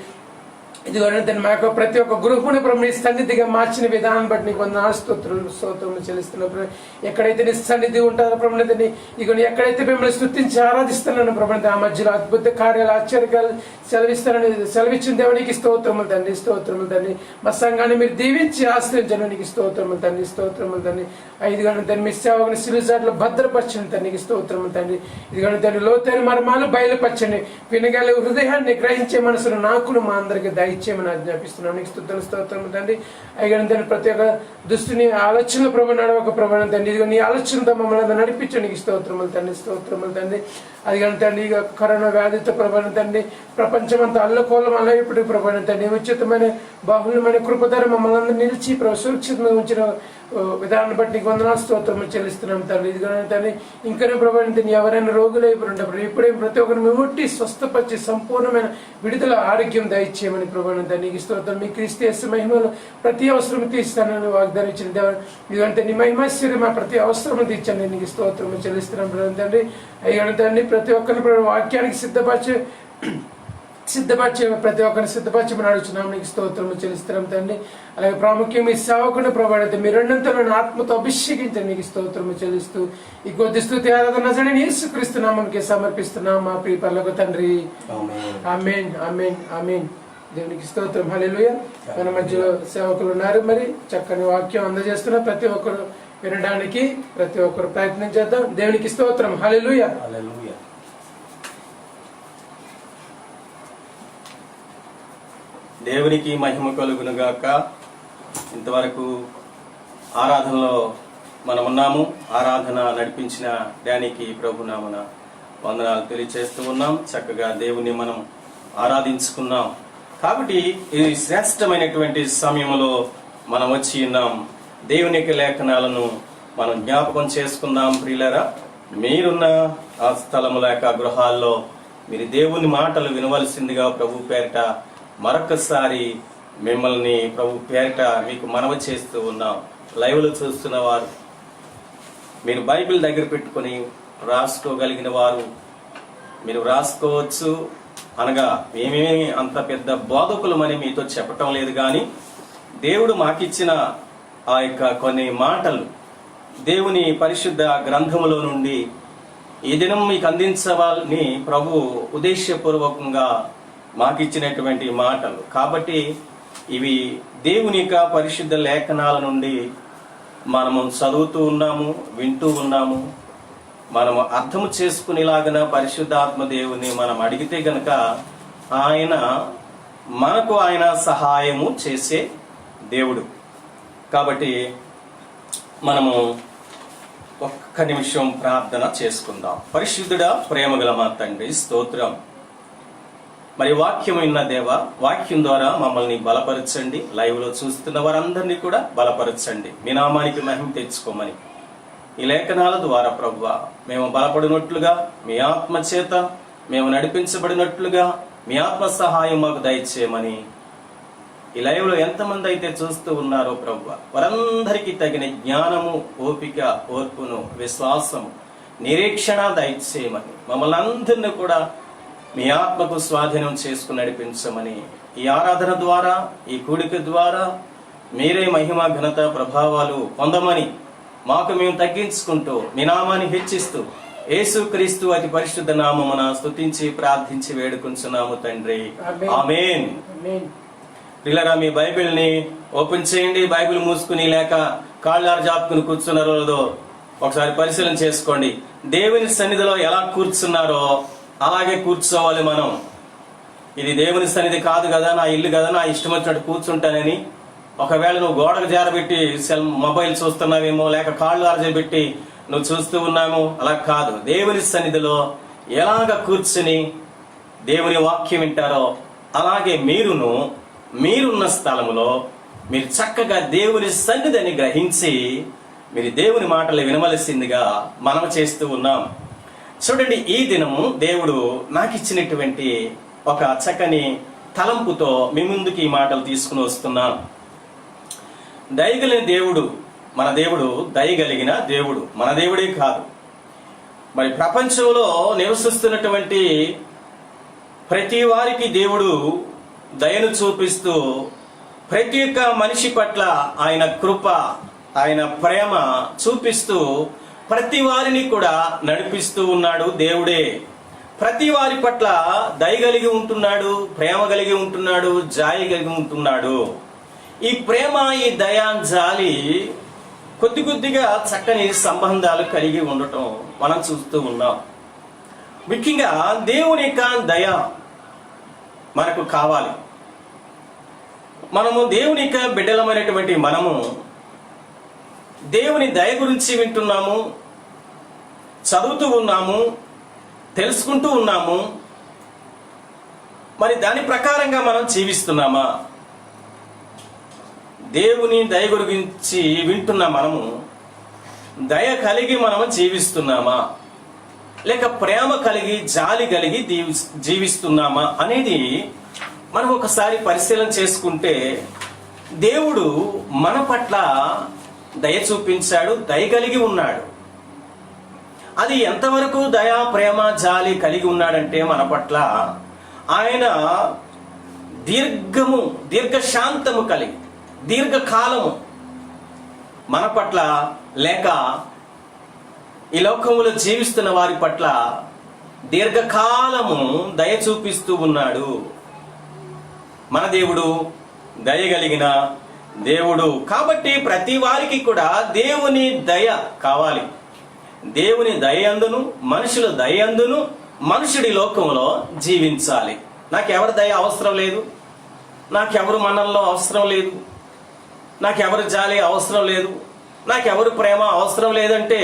ఇదిగోనే తండ్రి మా యొక్క ప్రతి ఒక్క గృహముని ప్రభు నీ సన్నిధిగా మార్చిన విధానం బట్టి నీకు వందనాలు స్తోత్రములు చెల్లిస్తున్నప్పుడు ఎక్కడైతే నీ సన్నిధి ఉంటారో ప్రభు తండ్రి ఇదిగో ఎక్కడైతే మిమ్మల్ని స్తుతించి ఆరాధిస్తున్నాను ప్రభు ఆ మధ్యలో అద్భుత కార్యాలు ఆశ్చర్యాలు సెలవిచ్చిన దేవునికి స్తోత్రములు తండ్రి స్తోత్రములు తండ్రి మా సంఘాన్ని మీరు దీవించి ఆశ్రయించండి నీకు స్తోత్రములు తండ్రి స్తోత్రములు తండ్రి 5 గంటల తండ్రి మీ సేవకుని సిలుసాట్లో భద్రపరచండి తండ్రి నీకు స్తోత్రములు తండ్రి ఇదిగోనే తండ్రి లోతైన మర్మాలు బయలుపరచండి వినగల హృదయాన్ని గ్రహించే మనసును నాకును మా అందరికి దయచేయమని ఆజ్ఞాపిస్తున్నాను నీకు స్తోత్రములు తండ్రి అయిగని తండ్రి ప్రతి ఒక్క దుష్టుని ఆలోచనల ప్రభు నడవక ప్రభు తండ్రి ఇదిగో నీ ఆలోచనతో మమ్మల్ని నడిపించండి నీకు స్తోత్రములు తండ్రి అది కానీ తండ్రి ఇక కరోనా వ్యాధితో ప్రభు తండ్రి ప్రపంచమంతా అల్లకోలం అలా ఇప్పుడు ప్రభు తండ్రి ఉచితమైన బాహుల్యమైన కృపధార మమ్మల్ని అందరూ నిలిచి సురక్షితంగా ఉంచిన విధానాన్ని బట్టి నీకు వందనాలు స్తోత్రములు చెల్లిస్తున్నాం తండ్రి ఇదిగోనే తండ్రి ఇంకనే ప్రభు ఎవరైనా రోగులు అయిపోయినప్పుడు ఇప్పుడే ప్రతి ఒక్కరిని ముట్టి స్వస్థపరిచి సంపూర్ణమైన విడుదల ఆరోగ్యం దయచేయమని ప్రభు తండ్రి నీకు స్తోత్రం మీ క్రీస్తు యేసు మహిమలో ప్రతి అవసరం తీస్తానని వాగ్దానం ఇచ్చిన దేవ ఇదంటే నీ మహిమశ్వరి మా ప్రతి అవసరం తీర్చండి నీకు స్తోత్రము చెల్లిస్తున్నాం ప్రభు తండ్రి అయ్యాను తండ్రి ప్రతి ఒక్కరిని వాక్యానికి సిద్ధపరిచే ప్రతి ఒక్కరిని సిద్ధపరచమని అడుగుతున్నాం నీకు స్తోత్రము చెల్లిస్తున్నాం తండ్రి అలాగే ప్రాముఖ్యం ఈ సేవకుని ప్రభావిత మీ రెండంతలను ఆత్మతో అభిషేకించండి నీకు స్తోత్రము చెల్లిస్తూ ఈ కొద్ది స్తుతి ఆరాధన యేసుక్రీస్తు నామముకే సమర్పిస్తున్నాం మా ప్రియ పరలోక తండ్రి ఆమేన్ ఆమేన్ ఆమేన్ దేవునికి స్తోత్రం హల్లెలూయా మన మధ్యలో సేవకులు ఉన్నారు మరి చక్కని వాక్యం అందజేస్తున్న ప్రతి ఒక్కరు వినడానికి ప్రతి ఒక్కరు ప్రయత్నం చేద్దాం దేవునికి స్తోత్రం హల్లెలూయా హల్లెలూయా దేవునికి మహిమ కలుగునుగాక. ఇంతవరకు ఆరాధనలో మనమున్నాము. ఆరాధన నడిపించిన డానికి ప్రభునామన వందనాలు తెలియచేస్తూ ఉన్నాం. చక్కగా దేవుని మనం ఆరాధించుకున్నాం. కాబట్టి ఈ శ్రేష్టమైనటువంటి సమయంలో మనం వచ్చి ఉన్నాం. దేవుని యొక్క లేఖనాలను మనం జ్ఞాపకం చేసుకుందాం. ప్రియులారా, మీరున్న ఆ స్థలము లేక గృహాల్లో మీరు దేవుని మాటలు వినవలసిందిగా ప్రభు పేరిట మరొకసారి మిమ్మల్ని ప్రభు పేరిట మీకు మనవి చేస్తూ ఉన్నాం. లైవ్లో చూస్తున్న వారు మీరు బైబిల్ దగ్గర పెట్టుకొని రాసుకోగలిగిన వారు మీరు రాసుకోవచ్చు. అనగా మేమేమి అంత పెద్ద బోధకులమని మీతో చెప్పటం లేదు, కానీ దేవుడు మాకిచ్చిన ఆ యొక్క కొన్ని మాటలు దేవుని పరిశుద్ధ గ్రంథములో నుండి ఈ దినం మీకు అందించవాలని ప్రభు ఉద్దేశపూర్వకంగా మాకిచ్చినటువంటి మాటలు. కాబట్టి ఇవి దేవుని యొక్క పరిశుద్ధ లేఖనాల నుండి మనము చదువుతూ ఉన్నాము, వింటూ ఉన్నాము. మనము అర్థము చేసుకునేలాగిన పరిశుద్ధాత్మ దేవుని మనం అడిగితే గనక ఆయన సహాయము చేసే దేవుడు. కాబట్టి మనము ఒక్క నిమిషం ప్రార్థన చేసుకుందాం. పరిశుద్ధుడా, ప్రేమగల మా తండ్రి, స్తోత్రం. మరి వాక్యం విన్న దేవ, వాక్యం ద్వారా మమ్మల్ని బలపరచండి. లైవ్ లో చూస్తున్న వారందరినీ కూడా బలపరచండి. మీ నామానికి మహిమ తెచ్చుకోమని ఈ లేఖనాల ద్వారా ప్రభువా మేము బలపడినట్లుగా, మీ ఆత్మ చేత మేము నడిపించబడినట్లుగా మీ ఆత్మ సహాయం మాకు దయచేయమని ఈ లైవ్ లో ఎంతమంది అయితే చూస్తూ ఉన్నారో ప్రభువా వారందరికీ తగిన జ్ఞానము, ఓపిక, ఓర్పును, విశ్వాసము, నిరీక్షణ దయచేయమని మమ్మల్ని అందరినీ కూడా మీ ఆత్మకు స్వాధీనం చేసుకుని నడిపించమని ఈ ఆరాధన ద్వారా, ఈ కూడిక ద్వారా మీరే మహిమ, ఘనత, ప్రభావాలు పొందమని మాకు మేము తగ్గించుకుంటూ మీ నామాన్ని హెచ్చిస్తూ యేసుక్రీస్తు అతి పరిశుద్ధ నామమున స్తుతించి ప్రార్థించి వేడుకుంటున్నాము తండ్రి. ఆమేన్. పిల్లరా, మీ బైబిల్ ని ఓపెన్ చేయండి. బైబిల్ మూసుకుని లేక కాళ్ళారు జాపుకుని కూర్చున్నారో లేదో ఒకసారి పరిశీలన చేసుకోండి. దేవుని సన్నిధిలో ఎలా కూర్చున్నారో అలాగే కూర్చోవాలి మనం. ఇది దేవుని సన్నిధి కాదు కదా, నా ఇల్లు కదా, నా ఇష్టం వచ్చినట్టు కూర్చుంటానని ఒకవేళ నువ్వు గోడకు జారబెట్టి మొబైల్ చూస్తున్నావేమో, లేక కాళ్ళు ఆరజబెట్టి నువ్వు చూస్తూ ఉన్నామో, అలా కాదు. దేవుని సన్నిధిలో ఎలాగ కూర్చుని దేవుని వాక్యం వింటారో అలాగే మీరున్న స్థలములో మీరు చక్కగా దేవుని సన్నిధిని గ్రహించి మీరు దేవుని మాటలు వినవలసిందిగా మనం చేస్తూ ఉన్నాం. చూడండి, ఈ దినము దేవుడు నాకు ఇచ్చినటువంటి ఒక చక్కని తలంపుతో మీ ముందుకి ఈ మాటలు తీసుకుని వస్తున్నాను. దయగలిగిన దేవుడు, మన దేవుడు దయగలిగిన దేవుడు. మన దేవుడే కాదు, మరి ప్రపంచంలో నివసిస్తున్నటువంటి ప్రతి వారికి దేవుడు దయను చూపిస్తూ ప్రతి ఒక్క మనిషి పట్ల ఆయన కృప, ఆయన ప్రేమ చూపిస్తూ ప్రతి వారిని కూడా నడిపిస్తూ ఉన్నాడు. దేవుడే ప్రతి వారి పట్ల దయ కలిగి ఉంటున్నాడు, ప్రేమ కలిగి ఉంటున్నాడు, జాలి కలిగి ఉంటున్నాడు. ఈ ప్రేమ, ఈ దయ, జాలి కొద్ది కొద్దిగా చక్కని సంబంధాలు కలిగి ఉండటం మనం చూస్తూ ఉన్నాం. ముఖ్యంగా దేవుని యొక్క దయ మనకు కావాలి. మనము దేవుని యొక్క బిడ్డలమైనటువంటి మనము దేవుని దయ గురించి వింటున్నాము, చదువుతూ ఉన్నాము, తెలుసుకుంటూ ఉన్నాము. మరి దాని ప్రకారంగా మనం జీవిస్తున్నామా? దేవుని దయ గురించి వింటున్న మనము దయ కలిగి మనము జీవిస్తున్నామా, లేక ప్రేమ కలిగి, జాలి కలిగి జీవిస్తున్నామా అనేది మనం ఒకసారి పరిశీలన చేసుకుంటే దేవుడు మన పట్ల దయ చూపించాడు, దయ కలిగి ఉన్నాడు. అది ఎంతవరకు దయ, ప్రేమ, జాలి కలిగి ఉన్నాడంటే మన పట్ల ఆయన దీర్ఘశాంతము కలిగి, దీర్ఘకాలము మన పట్ల, లేక ఈ లోకములో జీవిస్తున్న వారి పట్ల దీర్ఘకాలము దయ చూపిస్తూ ఉన్నాడు. మన దేవుడు దయగలిగిన దేవుడు. కాబట్టి ప్రతి వారికి కూడా దేవుని దయ కావాలి. దేవుని దయందును, మనుషుల దయందును మనుషుడి లోకంలో జీవించాలి. నాకెవరి దయ అవసరం లేదు, నాకెవరు మనంలో అవసరం లేదు, నాకెవరు జాలి అవసరం లేదు, నాకెవరు ప్రేమ అవసరం లేదంటే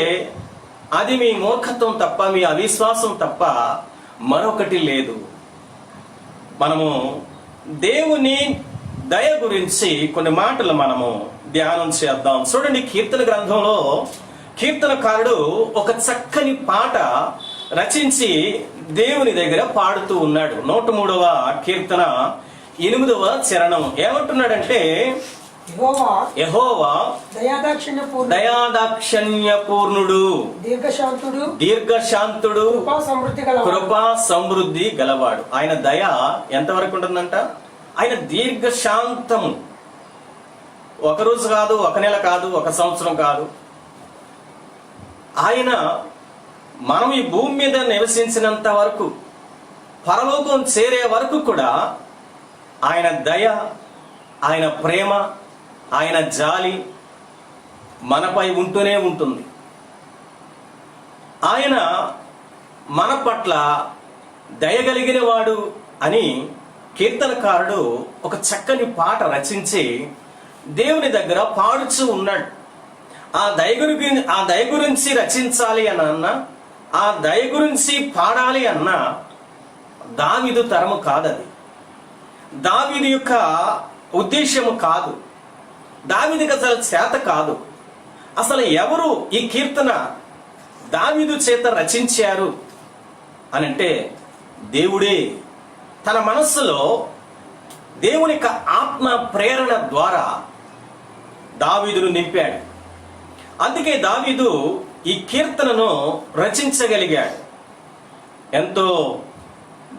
అది మీ మూర్ఖత్వం తప్ప, మీ అవిశ్వాసం తప్ప మరొకటి లేదు. మనము దేవుని దయ గురించి కొన్ని మాటలు మనము ధ్యానం చేద్దాం. చూడండి, కీర్తన గ్రంథంలో కీర్తనకారుడు ఒక చక్కని పాట రచించి దేవుని దగ్గర పాడుతూ ఉన్నాడు. 103వ కీర్తన 8వ చరణం ఏమంటున్నాడంటే, యెహోవా దయాదాక్షిణ్యపూర్ణుడు, దయాదాక్షణ్యపూర్ణుడు, దీర్ఘశాంతుడు, దీర్ఘశాంతుడు, కృపా సమృద్ధి గలవాడు. కృపా సమృద్ధి గలవాడు. ఆయన దయ ఎంతవరకు ఉంటుందంట? ఆయన దీర్ఘశాంతము. ఒక రోజు కాదు, ఒక నెల కాదు, ఒక సంవత్సరం కాదు. ఆయన మనం ఈ భూమి మీద నివసించినంత వరకు, పరలోకం చేరే వరకు కూడా ఆయన దయ, ఆయన ప్రేమ, ఆయన జాలి మనపై ఉంటూనే ఉంటుంది. ఆయన మన పట్ల దయగలిగిన వాడు అని కీర్తనకారుడు ఒక చక్కని పాట రచించి దేవుని దగ్గర పాడుచూ ఉన్నాడు. ఆ దయ గురించి రచించాలి అని అన్నా, ఆ దయ గురించి పాడాలి అన్నా దావీదు తరము కాదది. దావీదు యొక్క ఉద్దేశము కాదు. దావీదుకి అసలు చేత కాదు. అసలు ఎవరు ఈ కీర్తన దావీదు చేత రచించారు అనంటే దేవుడే తన మనస్సులో దేవుని యొక్క ఆత్మ ప్రేరణ ద్వారా దావీదును నింపాడు. అందుకే దావీదు ఈ కీర్తనను రచించగలిగాడు. ఎంతో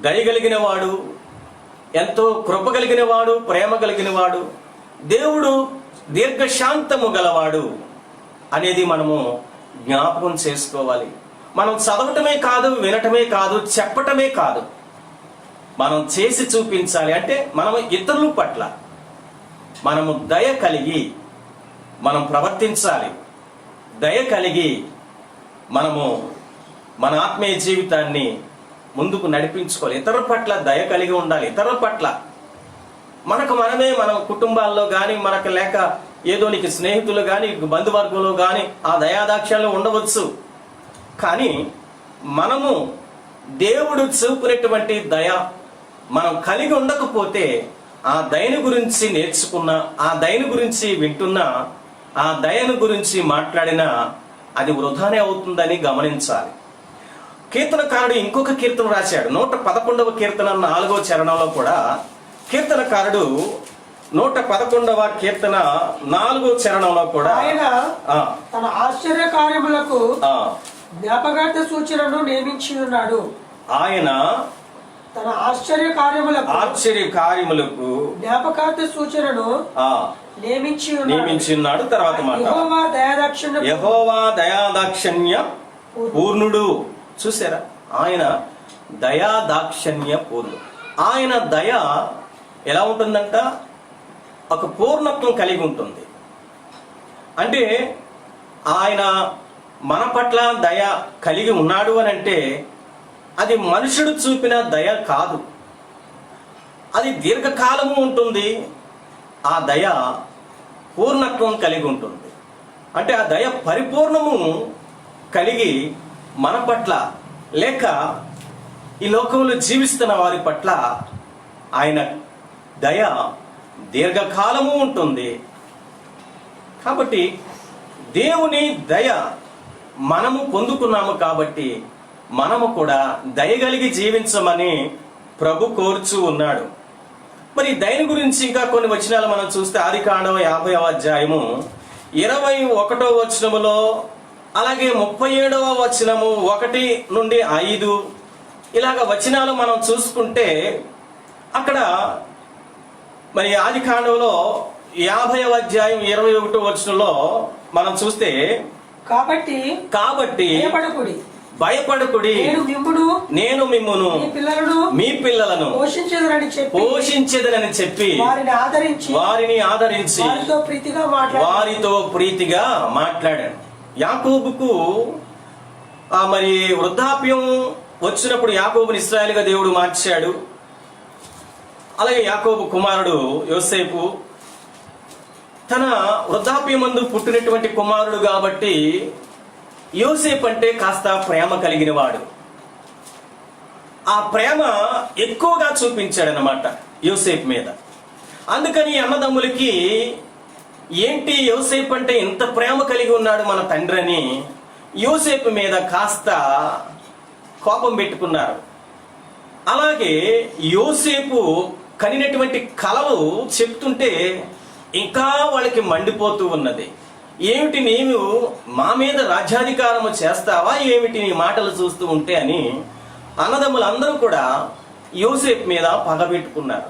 దయగలిగిన వాడు, ఎంతో కృప కలిగిన వాడు, ప్రేమ కలిగిన వాడు, దేవుడు దీర్ఘశాంతము గలవాడు అనేది మనము జ్ఞాపకం చేసుకోవాలి. మనం చదవటమే కాదు, వినటమే కాదు, చెప్పటమే కాదు, మనం చేసి చూపించాలి. అంటే మనం ఇతరుల పట్ల మనము దయ కలిగి మనం ప్రవర్తించాలి. దయ కలిగి మనము మన ఆత్మీయ జీవితాన్ని ముందుకు నడిపించుకోవాలి. ఇతరుల పట్ల దయ కలిగి ఉండాలి. ఇతరుల పట్ల మనకు మనమే, మన కుటుంబాల్లో కానీ, మనకు లేక ఏదో నీకు స్నేహితులు కానీ, బంధువర్గంలో కానీ ఆ దయాదాక్ష్యాలు ఉండవచ్చు. కానీ మనము దేవుడు చూపినటువంటి దయ మనం కలిగి ఉండకపోతే, ఆ దయను గురించి నేర్చుకున్నా, ఆ దయను గురించి వింటున్నా, ఆ దయను గురించి మాట్లాడినా అది వృధానే అవుతుందని గమనించాలి. కీర్తనకారుడు ఇంకొక కీర్తన రాశాడు. 111వ కీర్తన 4వ చరణంలో కూడా కీర్తనకారుడు 111వ కీర్తన 4వ చరణంలో కూడా ఆయన తన ఆశ్చర్య కార్యములకు జ్ఞాపకార్థ సూచనను నియమించి ఉన్నాడు. ఆయన తన ఆశ్చర్య కార్యములకు జ్ఞాపకార్థ సూచనను నియమించి ఉన్నాడు. తర్వాత మాట, యెహోవా దయాదాక్షణ్య పూర్ణుడు. చూసారా, ఆయన దయాదాక్షణ్య పూర్ణుడు. ఆయన దయ ఎలా ఉంటుందంట? ఒక పూర్ణత్వం కలిగి ఉంటుంది. అంటే ఆయన మన పట్ల దయ కలిగి ఉన్నాడు అని అంటే అది మనుషుడు చూపిన దయ కాదు, అది దీర్ఘకాలము ఉంటుంది. ఆ దయ పూర్ణత్వం కలిగి ఉంటుంది. అంటే ఆ దయ పరిపూర్ణము కలిగి మన పట్ల, లేక ఈ లోకంలో జీవిస్తున్న వారి పట్ల ఆయన దయ దీర్ఘకాలము ఉంటుంది. కాబట్టి దేవుని దయ మనము పొందుకున్నాము కాబట్టి మనము కూడా దయగలిగి జీవించమని ప్రభు కోరుచూ ఉన్నాడు. మరి దయని గురించి ఇంకా కొన్ని వచనాలు మనం చూస్తే ఆదికాండం 50వ అధ్యాయము 21వ వచనములో, అలాగే 37వ వచనము 1 నుండి 5 ఇలాగ వచనాలు మనం చూసుకుంటే అక్కడ మరి ఆదికాండంలో 50వ అధ్యాయం 21వ వచనంలో మనం చూస్తే, కాబట్టి భయపడకుడి, నేను మిమ్మును మీ పిల్లలను పోషించేదనని చెప్పి వారిని ఆదరించి వారితో ప్రీతిగా మాట్లాడాడు. యాకోబుకు మరి వృద్ధాప్యం వచ్చినప్పుడు యాకోబుని ఇశ్రాయేలుగా దేవుడు మార్చాడు. అలాగే యాకోబు కుమారుడు యోసేపు తన వృద్ధాప్యమందు పుట్టినటువంటి కుమారుడు కాబట్టి యోసేపు అంటే కాస్త ప్రేమ కలిగిన వాడు. ఆ ప్రేమ ఎక్కువగా చూపించాడనమాట యోసేపు మీద. అందుకని అన్నదమ్ములకి ఏంటి యోసేపు అంటే ఇంత ప్రేమ కలిగి ఉన్నాడు మన తండ్రి అని యోసేపు మీద కాస్త కోపం పెట్టుకున్నారు. అలాగే యోసేపు కనినటువంటి కలలు చెప్తుంటే ఇంకా వాళ్ళకి మండిపోతూ ఉన్నది. ఏమిటి నీవు మా మీద రాజ్యాధికారము చేస్తావా ఏమిటి నీ మాటలు చూస్తూ ఉంటే అని అన్నదమ్ములందరూ కూడా యోసేపు మీద పగబెట్టుకున్నారు.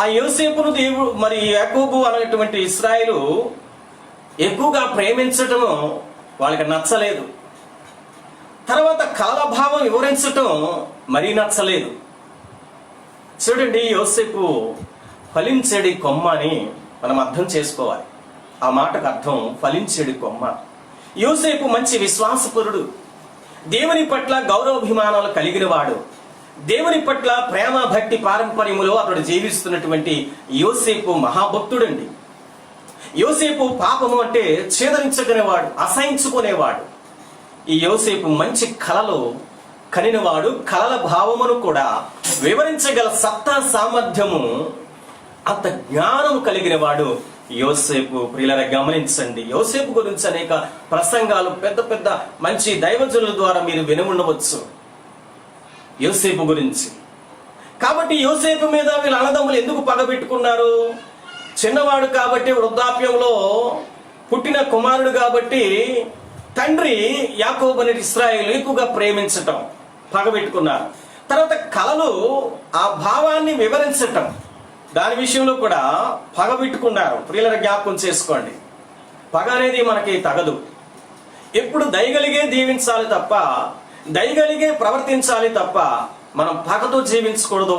ఆ యోసేపును దేవుడు మరి యాకోబు అనేటువంటి ఇశ్రాయేలు ఎక్కువగా ప్రేమించటము వాళ్ళకి నచ్చలేదు. తర్వాత కాలభావం వివరించటం మరీ నచ్చలేదు. చూడండి, యోసేపు ఫలించేడి కొమ్మ అని మనం అర్థం చేసుకోవాలి. ఆ మాటకు అర్థం ఫలించేడి కొమ్మ. యోసేపు మంచి విశ్వాసపరుడు, దేవుని పట్ల గౌరవాభిమానాలు కలిగిన వాడు, దేవుని పట్ల ప్రేమ భక్తి పారంపర్యములో అతడు జీవిస్తున్నటువంటి యోసేపు మహాభక్తుడండి. యోసేపు పాపము అంటే ఛేదరించగనేవాడు, అసహించుకునేవాడు. ఈ యోసేపు మంచి కళలు కనినవాడు, కళల భావమును కూడా వివరించగల సత్తా సామర్థ్యము, అంత జ్ఞానము కలిగిన వాడు యోసేపు. ప్రియులారా గమనించండి, యోసేపు గురించి అనేక ప్రసంగాలు పెద్ద పెద్ద మంచి దైవజనుల ద్వారా మీరు విని ఉండవచ్చు యోసేపు గురించి. కాబట్టి యోసేపు మీద వీళ్ళ అన్నదమ్ములు ఎందుకు పగబెట్టుకున్నారు? చిన్నవాడు కాబట్టి, వృద్ధాప్యంలో పుట్టిన కుమారుడు కాబట్టి తండ్రి యాకోబు అనే ఇశ్రాయేలు ఎక్కువగా ప్రేమించటం పగబెట్టుకున్నారు. తర్వాత కలలు ఆ భావాన్ని వివరించటం, దాని విషయంలో కూడా పగబెట్టుకున్నారు. ప్రియుల జ్ఞాపకం చేసుకోండి, పగ అనేది మనకి తగదు. ఎప్పుడు దయగలిగే దీవించాలి తప్ప, దయగలిగే ప్రవర్తించాలి తప్ప మనం పగతో జీవించకూడదు,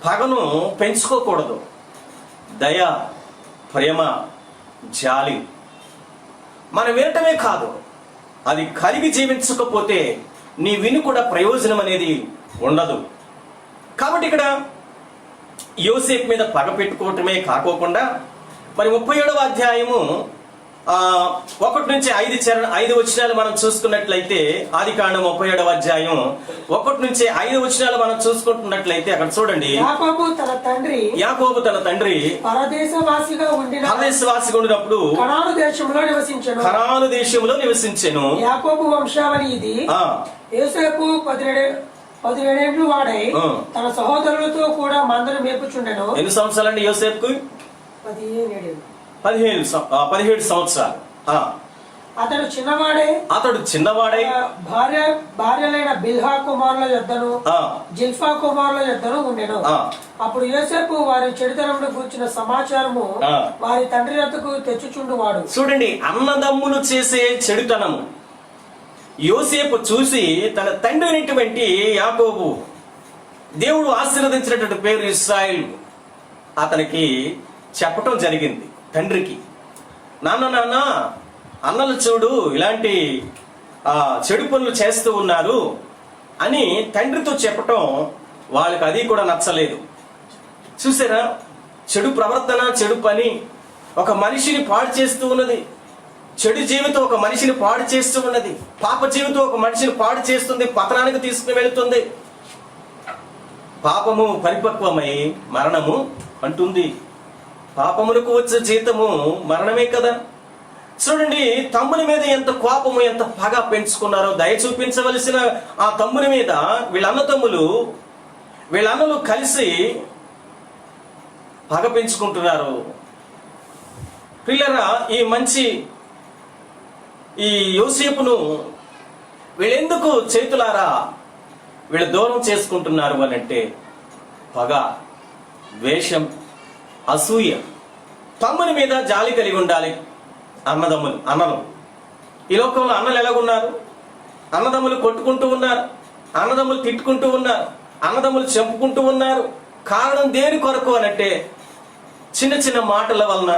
పగను పెంచుకోకూడదు. దయ, ప్రేమ, జాలి మనం వినటమే కాదు, అది కలిగి జీవించకపోతే నీ విని కూడా ప్రయోజనం అనేది ఉండదు. కాబట్టి ఇక్కడ యోసేపు మీద పగ పెట్టుకోవటమే కాకోకుండా మరి 37వ అధ్యాయము 1 నుంచి 5 వచనాలు మనం చూసుకున్నట్లయితే, ఆది కాండం 37వ అధ్యాయం 1 నుంచి 5 వచనాలు మనం చూసుకుంటున్నట్లయితే అక్కడ చూడండి. యాకోబు తన తండ్రి పరదేశవాసిగా ఉండినప్పుడు కనాను దేశంలో నివసించెను. యాకోబు వంశావళి ఇది. యోసేపు 17 వాడై తన సహోదరులతో కూడా మందను మేపుచుండెను. ఎన్ని సంవత్సరాలండి యోసేపుకు? 17 సంవత్సరాలు. అతడు చిన్నవాడై భార్యలైన బిల్హా కుమారుల యొద్దను జిల్ఫా కుమారుల యొద్దను ఉండెను. అప్పుడు యోసేపు వారి చెడుతనమును కూర్చున్న సమాచారము వారి తండ్రి యొద్దకు తెచ్చుచుండువాడు. చూడండి, అన్నదమ్ములు చేసే చెడుతనము యోసేపు చూసి తన తండ్రి అయినటువంటి యాకోబు, దేవుడు ఆశీర్వదించినటువంటి పేరు ఇశ్రాయేలు, అతనికి చెప్పటం జరిగింది. తండ్రికి, నాన్న అన్నలు చూడు ఇలాంటి చెడు పనులు చేస్తూ ఉన్నారు అని తండ్రితో చెప్పటం వాళ్ళకి అది కూడా నచ్చలేదు. చూసారా, చెడు ప్రవర్తన, చెడు పని ఒక మనిషిని పాడు చేస్తూ ఉన్నది. చెడు జీవితం ఒక మనిషిని పాడు చేస్తూ ఉన్నది. పాప జీవితం ఒక మనిషిని పాడు చేస్తుంది, పతనానికి తీసుకుని వెళుతుంది. పాపము పరిపక్వమై మరణము అంటుంది. పాపమునకు వచ్చే జీతము మరణమే కదా. చూడండి, తమ్ముని మీద ఎంత కోపము, ఎంత పగ పెంచుకున్నారో. దయ చూపించవలసిన ఆ తమ్ముని మీద వీళ్ళన్నలు కలిసి పగ పెంచుకుంటున్నారు. పిల్లరా, ఈ యోసేపును వీళ్ళెందుకు చేతులారా వీళ్ళు దూరం చేసుకుంటున్నారు అనంటే పగ, ద్వేషం, అసూయ. తమ్ముని మీద జాలి కలిగి ఉండాలి అన్నలు. ఈ లోకంలో అన్నలు ఎలాగున్నారు? అన్నదమ్ములు కొట్టుకుంటూ ఉన్నారు, అన్నదమ్ములు తిట్టుకుంటూ ఉన్నారు, అన్నదమ్ములు చంపుకుంటూ ఉన్నారు. కారణం దేని కొరకు అనంటే చిన్న చిన్న మాటల వలన,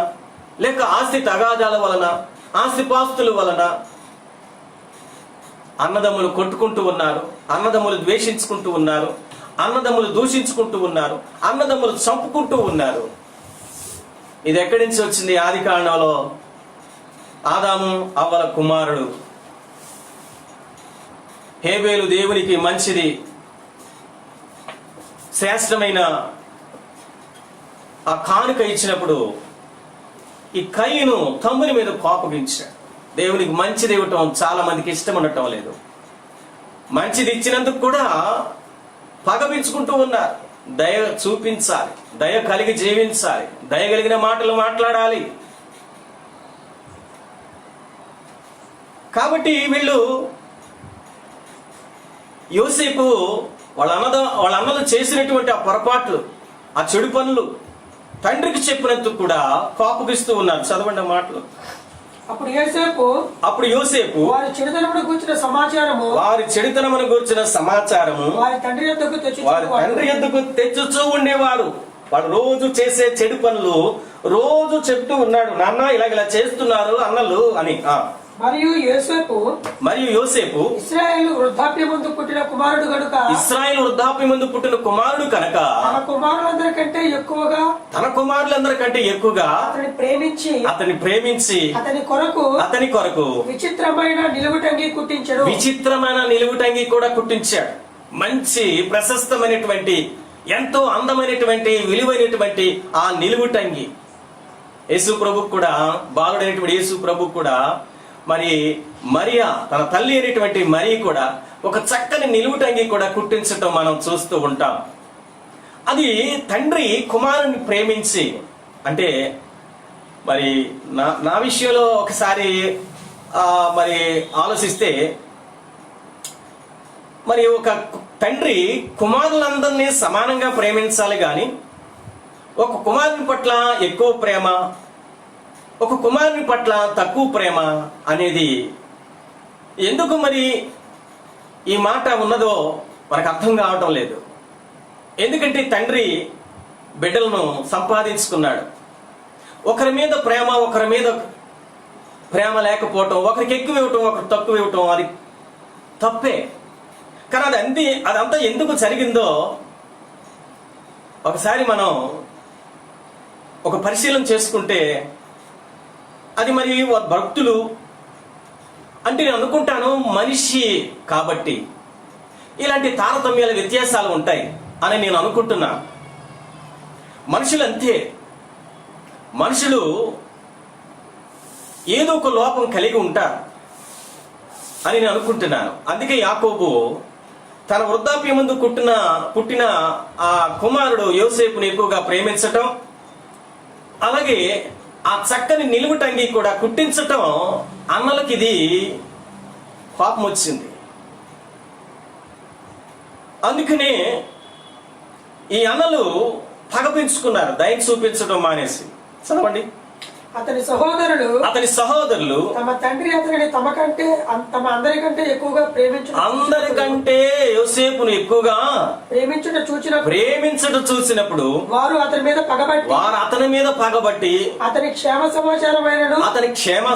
లేక ఆస్తి తగాదాల వలన, ఆస్తిపాస్తుల వలన అన్నదమ్ములు కొట్టుకుంటూ ఉన్నారు, అన్నదమ్ములు ద్వేషించుకుంటూ ఉన్నారు, అన్నదమ్ములు దూషించుకుంటూ ఉన్నారు, అన్నదమ్ములు చంపుకుంటూ ఉన్నారు. ఇది ఎక్కడి నుంచి వచ్చింది? ఆది కాండంలో ఆదాము అవ్వల కుమారుడు హేబేలు దేవునికి మంచిది, శ్రేష్టమైన ఆ కానుక ఇచ్చినప్పుడు ఈ కయ్యను తమ్ముని మీద కోపగించాడు. దేవునికి మంచిది ఇవ్వటం చాలా మందికి ఇష్టం ఉండటం లేదు. మంచిది ఇచ్చినందుకు కూడా పగపించుకుంటూ ఉన్నారు. దయ చూపించాలి, దయ కలిగి జీవించాలి, దయగలిగిన మాటలు మాట్లాడాలి. కాబట్టి వీళ్ళు యోసేపు వాళ్ళ అన్నలు చేసినటువంటి ఆ పొరపాట్లు, ఆ చెడు పనులు తండ్రికి చెప్పినందుకు కూడా కోపగిస్తూ ఉన్నారు. చదవండి మాటలు. అప్పుడు యోసేపు వారి చెడుతనమును గూర్చిన సమాచారము వారి తండ్రి యొద్దకు తెచ్చుచూ ఉండేవారు. వాడు రోజు చేసే చెడు పనులు రోజు చెప్తూ ఉన్నాడు, నాన్న ఇలా చేస్తున్నారు అన్నలు అని. మరియు యోసేపు ఇశ్రాయేలు వృద్ధాప్యమందు పుట్టిన కుమారుడు కనుక తన కుమారులందరికంటే ఎక్కువగా అతని ప్రేమించి అతని కొరకు విచిత్రమైన నిలువుటంగి కూడా కుట్టించాడు. మంచి ప్రశస్తమైనటువంటి, ఎంతో అందమైనటువంటి, విలువైనటువంటి ఆ నిలువుటంగి యేసు ప్రభు కూడా, బాలుడైనటువంటి యేసు ప్రభు కూడా, మరి మరియా తన తల్లి అయినటువంటి మరి కూడా ఒక చక్కని నిలువుటంగి కూడా కుట్టించటం మనం చూస్తూ ఉంటాం. అది తండ్రి కుమారుని ప్రేమించి, అంటే మరి నా విషయంలో ఒకసారి మరి ఆలోచిస్తే, మరి ఒక తండ్రి కుమారులందరినీ సమానంగా ప్రేమించాలి కానీ ఒక కుమారుని పట్ల ఎక్కువ ప్రేమ, ఒక కుమారుని పట్ల తక్కువ ప్రేమ అనేది ఎందుకు మరి ఈ మాట ఉన్నదో మనకు అర్థం కావటం లేదు. ఎందుకంటే తండ్రి బిడ్డలను సంపాదించుకున్నాడు. ఒకరి మీద ప్రేమ లేకపోవటం, ఒకరికి ఎక్కువ ఇవ్వటం, ఒకరికి తక్కువ ఇవ్వటం అది తప్పే. కానీ అదంతా ఎందుకు జరిగిందో ఒకసారి మనం ఒక పరిశీలన చేసుకుంటే, అది మరి భక్తులు అంటే నేను అనుకుంటాను మనిషి కాబట్టి ఇలాంటి తారతమ్యాల వ్యత్యాసాలు ఉంటాయి అని నేను అనుకుంటున్నా. మనుషులు అంతే, మనుషులు ఏదో ఒక లోపం కలిగి ఉంటారు అని నేను అనుకుంటున్నాను. అందుకే యాకోబు తన వృద్ధాప్యమందు పుట్టిన ఆ కుమారుడు యోసేపుని ఎక్కువగా ప్రేమించటం, అలాగే ఆ చక్కని నిలువుటంగి కూడా కుట్టించటం అన్నలకి ఇది పాపం వచ్చింది. అందుకనే ఈ అన్నలు పగ పెంచుకున్నారు, దయ చూపించడం మానేసి. చదవండి. అతని సహోదరులు తమ తండ్రి అతనిని తమ అందరికంటే ఎక్కువగా అందరికంటే యోసేపును ఎక్కువగా ప్రేమించుట చూసినప్పుడు వారు అతని మీద పగబట్టి అతని క్షేమ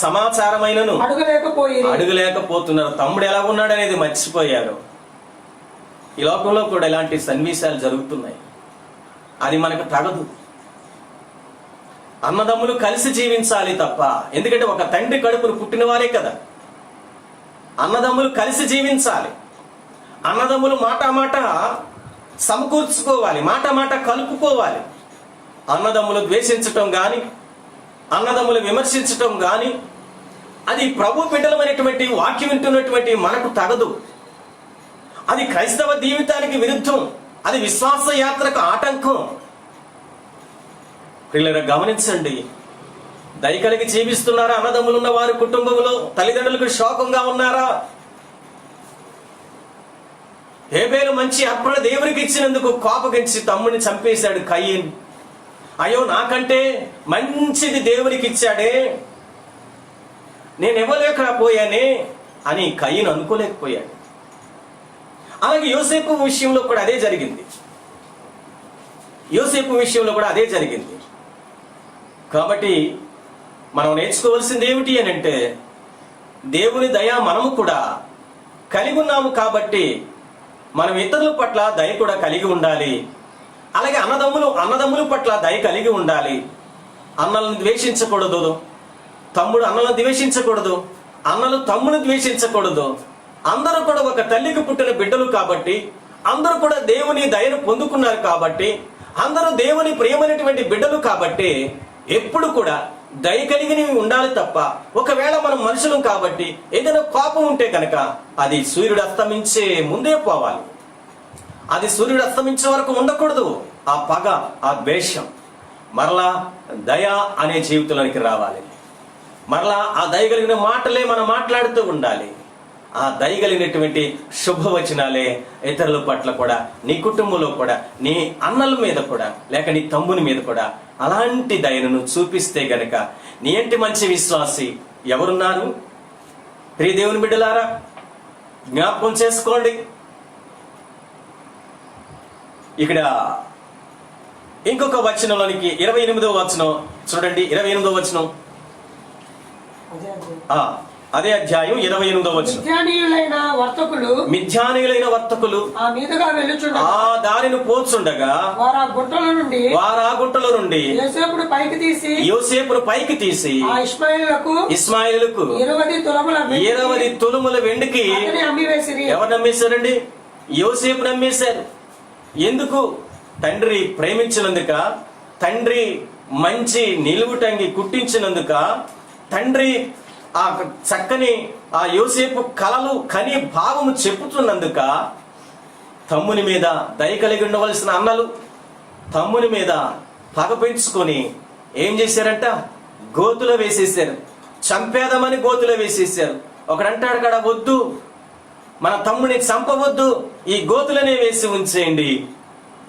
సమాచారమైనను అడుగలేకపోతున్నారు. తమ్ముడు ఎలా ఉన్నాడు అనేది మర్చిపోయారు. ఈ లోకంలో కూడా ఇలాంటి సన్నివేశాలు జరుగుతున్నాయి. అది మనకు తగదు. అన్నదమ్ములు కలిసి జీవించాలి తప్ప, ఎందుకంటే ఒక తండ్రి కడుపును పుట్టిన వారే కదా. అన్నదమ్ములు కలిసి జీవించాలి. అన్నదమ్ములు మాట సమకూర్చుకోవాలి, మాట కలుపుకోవాలి. అన్నదమ్ములు ద్వేషించటం గాని, అన్నదమ్ములు విమర్శించటం గాని అది ప్రభు బిడ్డలమైనటువంటి వాక్యం వింటున్నటువంటి మనకు తగదు. అది క్రైస్తవ జీవితానికి విరుద్ధం. అది విశ్వాస యాత్రకు ఆటంకం. పిల్లలు గమనించండి, దయ కలిగి జీవిస్తున్నారా? అన్నదమ్ములున్న వారి కుటుంబంలో తల్లిదండ్రులకు శోకంగా ఉన్నారా? హేబేలు మంచి అర్పణ దేవునికి ఇచ్చినందుకు కోపగించి తమ్ముడిని చంపేశాడు కయీన్. అయ్యో, నాకంటే మంచిది దేవునికి ఇచ్చాడే, నేను ఇవ్వలేకపోయానే అని కయీన్ అనుకోలేకపోయాడు. అలాగే యోసేపు విషయంలో కూడా అదే జరిగింది. కాబట్టి మనం నేర్చుకోవాల్సింది ఏమిటి అని అంటే, దేవుని దయ మనము కూడా కలిగి ఉన్నాము కాబట్టి మనం ఇతరుల పట్ల దయ కూడా కలిగి ఉండాలి. అలాగే అన్నదమ్ముల పట్ల దయ కలిగి ఉండాలి. అన్నలను ద్వేషించకూడదు, తమ్ముడు అన్నలను ద్వేషించకూడదు, అన్నలు తమ్ముడు ద్వేషించకూడదు. అందరూ కూడా ఒక తల్లికి పుట్టిన బిడ్డలు కాబట్టి, అందరూ కూడా దేవుని దయను పొందుకున్నారు కాబట్టి, అందరూ దేవుని ప్రియమైనటువంటి బిడ్డలు కాబట్టి ఎప్పుడు కూడా దయ కలిగి ఉండాలి తప్ప, ఒకవేళ మనం మనుషులం కాబట్టి ఏదైనా కోపం ఉంటే కనుక అది సూర్యుడు అస్తమించే ముందే పోవాలి. అది సూర్యుడు అస్తమించే వరకు ఉండకూడదు. ఆ పగ, ఆ ద్వేషం మరలా దయ అనే జీవితంలోనికి రావాలి. మరలా ఆ దయ కలిగిన మాటలే మనం మాట్లాడుతూ ఉండాలి. ఆ దయ కలిగినటువంటి శుభవచనాలే ఇతరుల పట్ల కూడా, నీ కుటుంబంలో కూడా, నీ అన్నల మీద కూడా, లేక నీ తమ్ముని మీద కూడా అలాంటి దయను చూపిస్తే గనక నీ ఇంటి మంచి విశ్వాసి ఎవరున్నారు? ప్రియ దేవుని బిడ్డలారా, జ్ఞాపకం చేసుకోండి. ఇక్కడ ఇంకొక వచనంలోనికి 28వ వచనం చూడండి. 28వ వచనం, అదే అధ్యాయం 28వ వచనం. మిథ్యానీయులైన వర్తకులు ఆ మీదుగా వెళ్ళుచుండగా, ఆ దారిని పోచుండగా, వారు ఆ గుట్టల నుండి యోసేపును పైకి తీసి ఆ ఇస్మాయిలుకు 20 తులముల వెండికి అమ్మివేసిరి. ఎవరు నమ్మేశారండి? యోసేపు నమ్మేశారు. ఎందుకు? తండ్రి ప్రేమించినందుక, తండ్రి మంచి నిలువుటంగి కుట్టించినందుక, తండ్రి ఆ చక్కని ఆ యోసేపు కలలు కని భావము చెప్పుతున్నందుక, తమ్ముని మీద దయ కలిగి ఉండవలసిన అన్నలు తమ్ముని మీద పగ పెంచుకొని ఏం చేశారంట? గోతులో వేసేసారు. చంపేదామని గోతులో వేసేసారు. ఒకడంటాడు కదా, వద్దు, మన తమ్ముని చంపవద్దు, ఈ గోతులనే వేసి ఉంచేయండి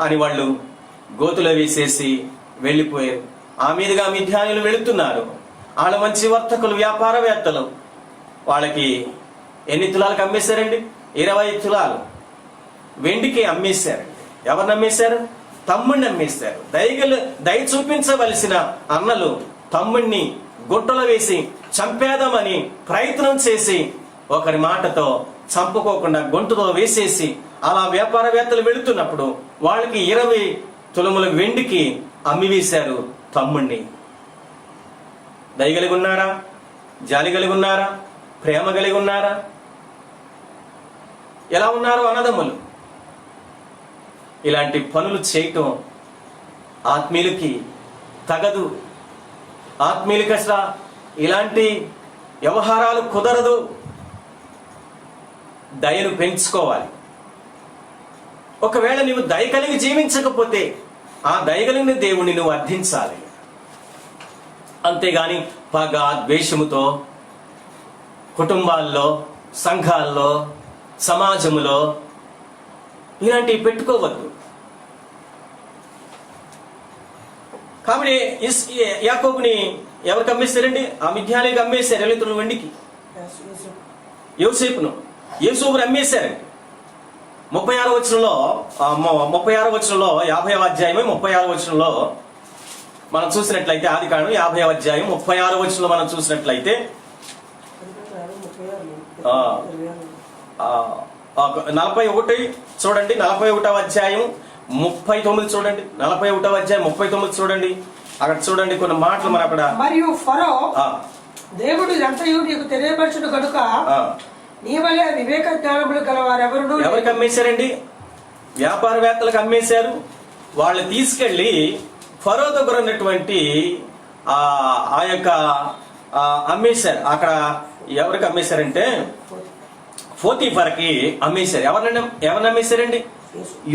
అని వాళ్ళు గోతులో వేసేసి వెళ్ళిపోయారు. ఆ మీదుగా మిథ్యానీయులు వెళుతున్నారు. వాళ్ళ మంచి వర్తకులు, వ్యాపారవేత్తలు. వాళ్ళకి ఎన్ని తులాలకు అమ్మేశారండి? 20 తులాలు వెండికి అమ్మేశారండి. ఎవరిని అమ్మేశారు? తమ్ముడిని అమ్మేశారు. దయ చూపించవలసిన అన్నలు తమ్ముడిని గుట్టలో వేసి చంపేదామని ప్రయత్నం చేసి ఒకరి మాటతో చంపుకోకుండా గొంతుతో వేసేసి అలా వ్యాపారవేత్తలు వెళుతున్నప్పుడు వాళ్ళకి 20 తులముల వెండికి అమ్మివేశారు తమ్ముణ్ణి. దయ కలిగి ఉన్నారా? జాలి కలిగి ఉన్నారా? ప్రేమ కలిగి ఉన్నారా? ఎలా ఉన్నారు అన్నదమ్ములు? ఇలాంటి పనులు చేయటం ఆత్మీయులకి తగదు. ఆత్మీయులకి అసలు ఇలాంటి వ్యవహారాలు కుదరదు. దయను పెంచుకోవాలి. ఒకవేళ నీవు దయ కలిగి జీవించకపోతే ఆ దయ కలిగిన దేవుణ్ణి నువ్వు అర్థించాలి. అంతేగాని పగ, ద్వేషముతో కుటుంబాల్లో, సంఘాల్లో, సమాజంలో ఇలాంటివి పెట్టుకోవద్దు. కాబట్టి యాకోబుని ఎవరికి అమ్మేశారండి? ఆ మిథ్యానీయులకు అమ్మేశారు 20 తులం వెండికి. యోసేపును అమ్మేశారండి. 36వ వచనంలో 50వ అధ్యాయమే 36వ వచనంలో మనం చూసినట్లయితే, ఆది కాండం 50వ అధ్యాయం 36వ వచనంలో మనం చూసినట్లయితే 41 చూడండి. 41వ అధ్యాయం 39 చూడండి. 41వ అధ్యాయం 39 చూడండి. అక్కడ చూడండి కొన్ని మాటలు మన అక్కడ. మరియు ఫరో, దేవుడు ఎంతయు నీకు తెలియపరచును కనుక నీ వలె వివేక జ్ఞానములు గలవారెవరును. ఎవరికి అమ్మేశారండి? వ్యాపారవేత్తలకు అమ్మేశారు. వాళ్ళు తీసుకెళ్లి ఫరో దగ్గర ఉన్నటువంటి ఆ యొక్క అమ్మేశారు. అక్కడ ఎవరికి అమ్మేశారంటే పోతీఫర్కి అమ్మేశారు. ఎవరిని అమ్మేశారండి?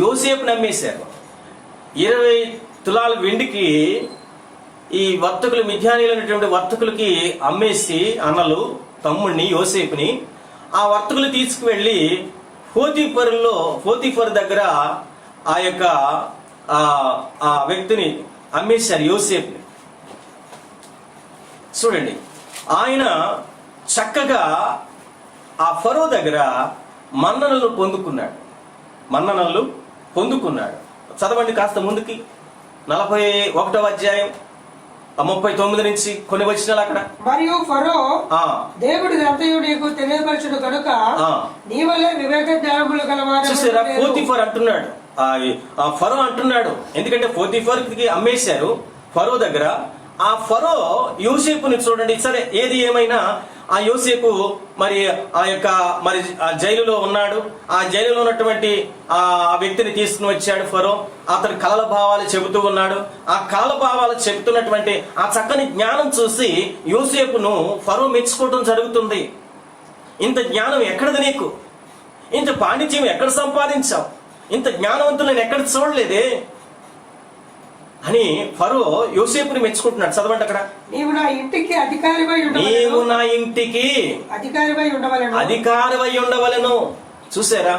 యోసేపుని అమ్మేశారు. 20 తులాల వెండికి ఈ వర్తకులు, మిథ్యానీయులైనటువంటి వర్తకులకి అమ్మేసి అన్నలు తమ్ముడిని యోసేపుని ఆ వర్తకులు తీసుకువెళ్ళి పోతీఫర్ దగ్గర ఆ యొక్క ఆ వ్యక్తిని అమ్మేశారు, యోసేపుని. చూడండి, ఆయన చక్కగా ఆ ఫరో దగ్గర మన్ననలు పొందుకున్నాడు. చదవండి కాస్త ముందుకి. 41వ అధ్యాయం 39 నుంచి కొన్ని వచనాలు అక్కడ. మరియు ఫరో, దేవుడు ఎంతయు నీకు తెలియపరచును కనుక నీ వలె వివేక జ్ఞానములు గలవారు. చూసారా, పోతీఫర్ అంటున్నాడు, ఫరో అంటున్నాడు. ఎందుకంటే పోతీఫర్కి అమ్మేశారు ఫరో దగ్గర. ఆ ఫరో యోసేపుని చూడండి. సరే, ఏది ఏమైనా ఆ యోసేపు మరి ఆ యొక్క మరి ఆ జైలులో ఉన్నాడు. ఆ జైలులో ఉన్నటువంటి ఆ వ్యక్తిని తీసుకుని వచ్చాడు ఫరో. అతడు కలల భావాలు చెబుతూ ఉన్నాడు. ఆ కలల భావాలు చెబుతున్నటువంటి ఆ చక్కని జ్ఞానం చూసి యోసేపును ఫరో మెచ్చుకోవడం జరుగుతుంది. ఇంత జ్ఞానం ఎక్కడది నీకు? ఇంత పాండిత్యం ఎక్కడ సంపాదించావు? ఇంత జ్ఞానవంతులను ఎక్కడ చూడలేదే అని ఫరో యోసేపుని మెచ్చుకుంటున్నాడు. చదవండి అక్కడ. నీవు నా ఇంటికి అధికారివై నీవు నా ఇంటికి అధికారివై ఉండవలెను. చూసారా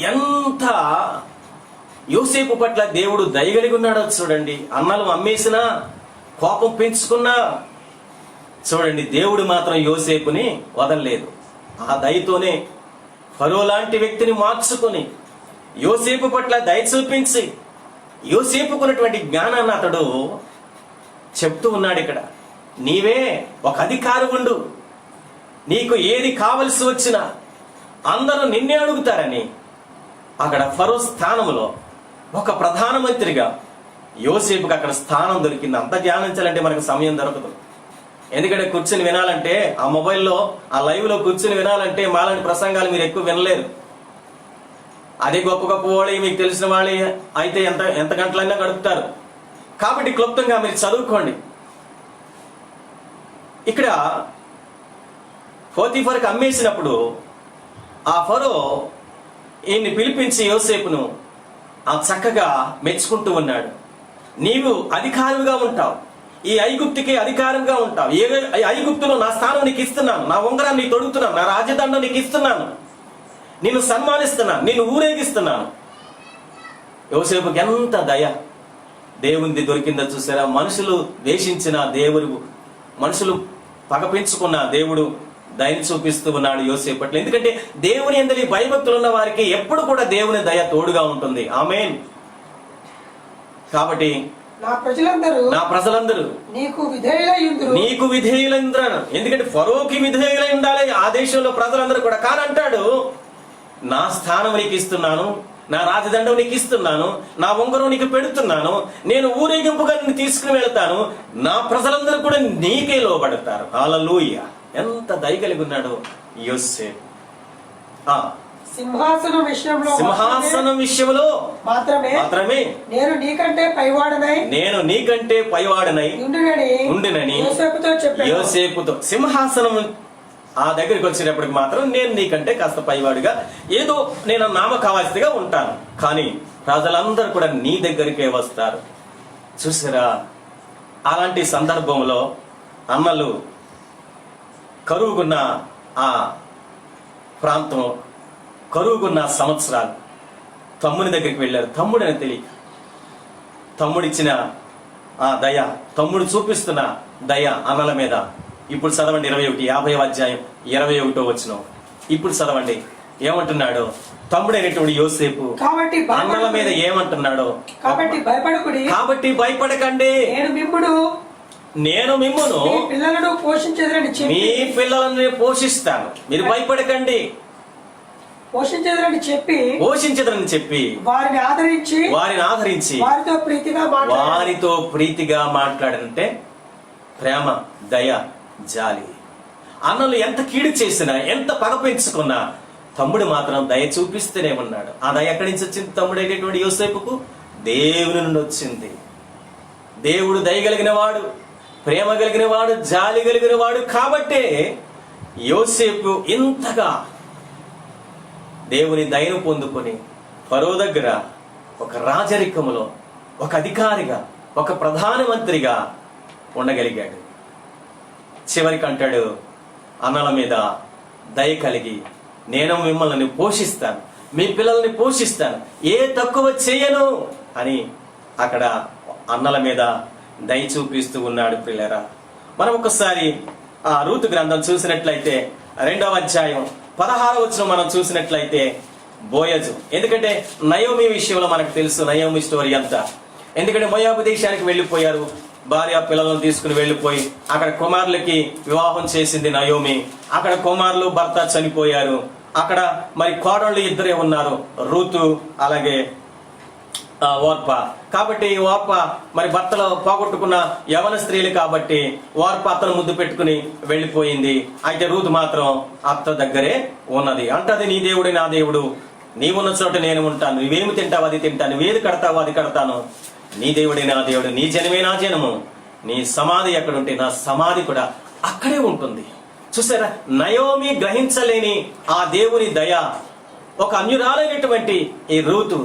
ఎంత యోసేపు పట్ల దేవుడు దయగలిగి ఉన్నాడో చూడండి. అన్నలు అమ్మేసినా, కోపం పెంచుకున్నా చూడండి, దేవుడు మాత్రం యోసేపుని వదలలేదు. ఆ దయతోనే ఫరో లాంటి వ్యక్తిని మార్చుకొని యోసేపు పట్ల దయ చూపించి యోసేపుకున్నటువంటి జ్ఞానాన్ని అతడు చెప్తూ ఉన్నాడు. ఇక్కడ నీవే ఒక అధికారి ఉండు, నీకు ఏది కావలసి వచ్చినా అందరూ నిన్నే అడుగుతారని అక్కడ ఫరో స్థానంలో ఒక ప్రధానమంత్రిగా యోసేపుకి అక్కడ స్థానం దొరికింది. అంత ధ్యానించాలంటే మనకు సమయం దొరకదు. ఎందుకంటే కూర్చుని వినాలంటే, ఆ మొబైల్లో ఆ లైవ్ లో కూర్చుని వినాలంటే మాలాంటి ప్రసంగాలు మీరు ఎక్కువ వినలేరు. అదే గొప్ప గొప్ప వాళ్ళే, మీకు తెలిసిన వాళ్ళే అయితే ఎంత గంటలైనా గడుపుతారు. కాబట్టి క్లుప్తంగా మీరు చదువుకోండి. ఇక్కడ పోతీఫర్కి అమ్మేసినప్పుడు ఆ ఫరో ఈయన్ని పిలిపించి యోసేపును ఆ చక్కగా మెచ్చుకుంటూ ఉన్నాడు. నీవు అధికారిగా ఉంటావు, ఈ ఐగుప్తుకి అధికారంగా ఉంటావు. ఐగుప్తులో నా స్థానం నీకు ఇస్తున్నాను, నా ఉంగరాన్ని నీకు తొడుగుతున్నాను, నా రాజదండం నీకు ఇస్తున్నాను, నిన్ను సన్మానిస్తున్నాను, నిన్ను ఊరేగిస్తున్నాను. యోసేపుకి ఎంత దయ దేవునిది దొరికిందో చూసారా. మనుషులు ద్వేషించిన దేవుడు, మనుషులు పగ పెంచుకున్న దేవుడు దయని చూపిస్తూ ఉన్నాడు యోసేపు పట్ల. ఎందుకంటే దేవుని యందు భయభక్తులు ఉన్న వారికి ఎప్పుడు కూడా దేవుని దయ తోడుగా ఉంటుంది. ఆమేన్. కాబట్టి నా ప్రజలందరూ నీకు విధేయులందరూ. ఎందుకంటే ఫరోకి విధేయులై ఉండాలి ఆ దేశంలో ప్రజలందరూ కూడా. కానంటాడు, నా స్థానం నీకు ఇస్తున్నాను, నా రాజదండం నీకు ఇస్తున్నాను, నా ఉంగరం నీకు పెడుతున్నాను, నేను ఊరేగింపుగా నిన్ను తీసుకుని వెళ్తాను, నా ప్రజలందరూ కూడా నీకే లోబడతారు. హల్లెలూయా. ఎంత దయ కలిగి ఉన్నాడు యోసేపు. సింహాసనం విషయంలో మాత్రమే నేను నీకంటే పైవాడనై ఉండినని యోసేపుతో. సింహాసనం ఆ దగ్గరికి వచ్చేటప్పటికి మాత్రం నేను నీకంటే కాస్త పైవాడిగా, ఏదో నేను నామకావాస్తిగా ఉంటాను, కానీ ప్రజలందరూ కూడా నీ దగ్గరికే వస్తారు. చూసారా, అలాంటి సందర్భంలో అన్నలు కరువుకున్న ఆ ప్రాంతం, కరువుకున్న సంవత్సరాలు తమ్ముని దగ్గరికి వెళ్ళారు. తమ్ముడని తెలియక తమ్ముడిచ్చిన ఆ దయ, తమ్ముడు చూపిస్తున్న దయ అన్నల మీద. ఇప్పుడు చదవండి 50వ అధ్యాయం 21వ వచనం. ఇప్పుడు చదవండి ఏమంటున్నాడు తమ్ముడైనటువంటి యోసేపు అన్నల మీద ఏమంటున్నాడో. కాబట్టి భయపడకండి, నేను మిమ్మును మీ పిల్లలను పోషిస్తాను, మీరు భయపడకండి. పోషించదని చెప్పి వారిని ఆదరించి వారితో ప్రీతిగా మాట్లాడంటే ప్రేమ, దయ, జాలి. అన్నలు ఎంత కీడు చేసినా, ఎంత పగ పెంచుకున్నా తమ్ముడు మాత్రం దయ చూపిస్తూనే ఉన్నాడు. ఆ దయ ఎక్కడి నుంచి వచ్చింది? తమ్ముడు అయినటువంటి యోసేపుకు దేవుని నుండి వచ్చింది. దేవుడు దయ కలిగిన వాడు, ప్రేమ కలిగిన వాడు, జాలి కలిగిన వాడు. కాబట్టే యోసేపు ఇంతగా దేవుని దయను పొందుకొని ఫరో దగ్గర ఒక రాజరికములో ఒక అధికారిగా, ఒక ప్రధానమంత్రిగా ఉండగలిగాడు. చివరికి అంటాడు, అన్నల మీద దయ కలిగి నేను మిమ్మల్ని పోషిస్తాను, మీ పిల్లల్ని పోషిస్తాను, ఏ తక్కువ చేయను అని అక్కడ అన్నల మీద దయ చూపిస్తూ ఉన్నాడు. పిల్లరా, మనం ఒకసారి ఆ రూతు గ్రంథం చూసినట్లయితే 2వ అధ్యాయం 16వ వచనం మనం చూసినట్లయితే బోయజు. ఎందుకంటే నయోమి విషయంలో మనకు తెలుసు నయోమి స్టోరీ అంతా. ఎందుకంటే మోయాబు దేశానికి వెళ్ళిపోయారు, భార్య పిల్లలను తీసుకుని వెళ్ళిపోయి అక్కడ కుమారులకి వివాహం చేసింది నయోమి. అక్కడ కుమారులు భర్త చనిపోయారు. అక్కడ మరి కోడళ్ళు ఇద్దరే ఉన్నారు, రూతు అలాగే ఓర్ప. కాబట్టి ఓర్ప మరి భర్తలో పోగొట్టుకున్న యవన స్త్రీలు కాబట్టి ఓర్ప అత్తను ముద్దు పెట్టుకుని వెళ్ళిపోయింది. అయితే రూతు మాత్రం అత్త దగ్గరే ఉన్నది. అంటది, నీ దేవుడు నా దేవుడు, నీవున్న చోట నేను ఉంటాను, నువ్వేమి తింటావు అది తింటాను, నువ్వేది కడతావు అది కడతాను, నీ దేవుడే నా దేవుడు, నీ జనమే నా జనము, నీ సమాధి ఎక్కడుంటే నా సమాధి కూడా అక్కడే ఉంటుంది. చూసారా, నయోమి గ్రహించలేని ఆ దేవుని దయ ఒక అన్యురాలైనటువంటి ఈ రూతు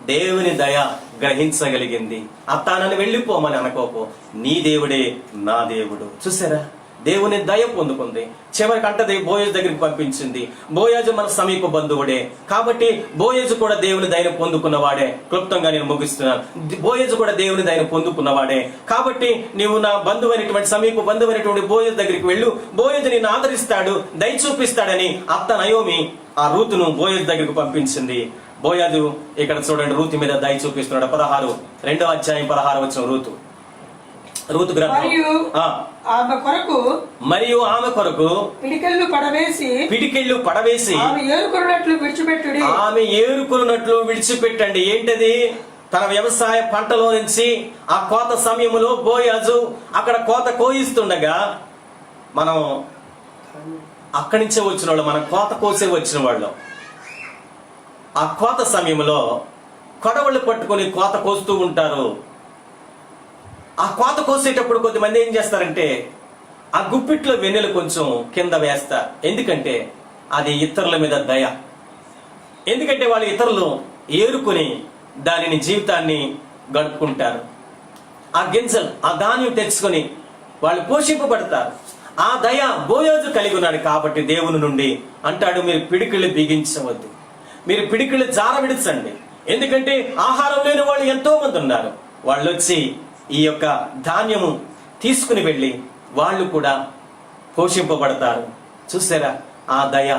దేవుని దయ గ్రహించగలిగింది. అత్తానని వెళ్ళిపోమని అనుకోపో, నీ దేవుడే నా దేవుడు. చూసారా, దేవుని దయ పొందుకుంది. చివరికి అంటది బోయజు దగ్గరికి పంపించింది. బోయజు మన సమీప బంధువుడే కాబట్టి బోయజు కూడా దేవుని దయను పొందుకున్నవాడే. క్లుప్తంగా నేను ముగిస్తున్నాను. బోయజు కూడా దేవుని దయను పొందుకున్నవాడే కాబట్టి నీవు నా బంధువు అయినటువంటి సమీప బంధువు అయినటువంటి బోయజు దగ్గరికి వెళ్ళు, బోయజు నిన్ను ఆదరిస్తాడు, దయ చూపిస్తాడని అత్త నయోమి ఆ రూతును బోయజు దగ్గరికి పంపించింది. బోయజు ఇక్కడ చూడండి రూతు మీద దయ చూపిస్తున్నాడు. 2వ అధ్యాయం 16 వచ్చిన రూతు గ్రంథం. మరియు ఆమె కొరకు పిడికెళ్ళు పడవేసి ఆమె ఏరుకున్నట్లు విడిచిపెట్టండి. ఏంటది? తన వ్యవసాయ పంటలో నుంచి ఆ కోత సమయంలో బోయజు అక్కడ కోత కోయిస్తుండగా, మనం అక్కడి నుంచే వచ్చిన వాళ్ళు, మనం కోత కోసే వచ్చిన వాళ్ళు, ఆ కోత సమయంలో కొడవళ్ళు పట్టుకొని కోత కోస్తూ ఉంటారు. ఆ కోత కోసేటప్పుడు కొద్దిమంది ఏం చేస్తారంటే ఆ గుప్పిట్లో వెన్నెలు కొంచెం కింద వేస్తారు. ఎందుకంటే అది ఇతరుల మీద దయ. ఎందుకంటే వాళ్ళు ఇతరులు ఏరుకుని దానిని జీవితాన్ని గడుపుకుంటారు. ఆ గింజలు, ఆ ధాన్యం తెచ్చుకొని వాళ్ళు పోషింపబడతారు. ఆ దయ బోయజు కలిగి ఉన్నాడు కాబట్టి దేవుని నుండి అంటాడు, మీరు పిడికిళ్ళు బిగించవద్దు, మీరు పిడికిళ్ళు జారవిడించండి. ఎందుకంటే ఆహారం లేని వాళ్ళు ఎంతో మంది ఉన్నారు. వాళ్ళు వచ్చి ఈ యొక్క ధాన్యము తీసుకుని వెళ్ళి వాళ్ళు కూడా పోషింపబడతారు. చూసారా ఆ దయ?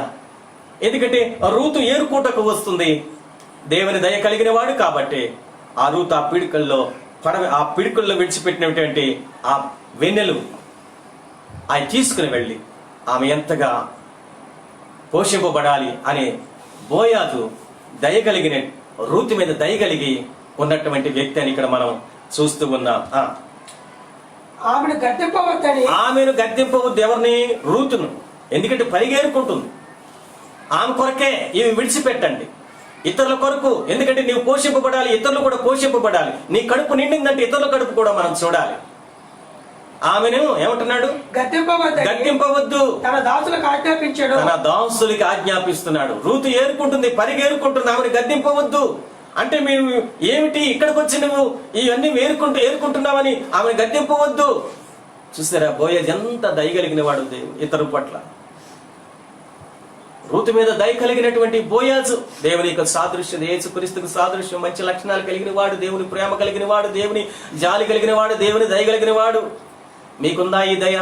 ఎందుకంటే రూతు ఏరుకోటకు వస్తుంది, దేవుని దయ కలిగిన వాడు కాబట్టి ఆ రూతు ఆ పిడికల్లో విడిచిపెట్టినటువంటి ఆ వెన్నెలు ఆయన తీసుకుని వెళ్ళి ఆమె ఎంతగా పోషింపబడాలి అనే బోయాజు దయ కలిగిన రూతు మీద దయ కలిగి ఉన్నటువంటి వ్యక్తి అని ఇక్కడ మనం చూస్తూ ఉన్నాం. ఆమెను గద్దెంపవద్దు. ఎవరిని? రూతును. ఎందుకంటే పరిగేరుకుంటుంది. ఆమె కొరకే ఇవి విడిచిపెట్టండి, ఇతరుల కొరకు. ఎందుకంటే నీవు పోషింపబడాలి, ఇతరులు కూడా పోషింపబడాలి. నీ కడుపు నిండిందంటే ఇతరుల కడుపు కూడా మనం చూడాలి. ఆమెను ఏమంటున్నాడు? గద్దెంపవద్దు, తన దాసులకి ఆజ్ఞాపిస్తున్నాడు. రూతు ఏరుకుంటుంది, పరిగేరుకుంటుంది, ఆమెను గద్దెంపవద్దు అంటే మీరు ఏమిటి ఇక్కడికి వచ్చి నువ్వు ఇవన్నీ ఏరుకుంటున్నావని ఆమెను గద్దెంపవద్దు. చూసారా బోయజ్ ఎంత దయగలిగిన వాడు ఇతరు పట్ల. రూతు మీద దయ కలిగినటువంటి బోయాజు దేవుని యొక్క సాదృశ్యం, యేసుక్రీస్తుకు సాదృశ్యం, మంచి లక్షణాలు కలిగిన వాడు, దేవుని ప్రేమ కలిగిన వాడు, దేవుని జాలి కలిగిన వాడు, దేవుని దయ కలిగిన వాడు. మీకుందా ఈ దయ?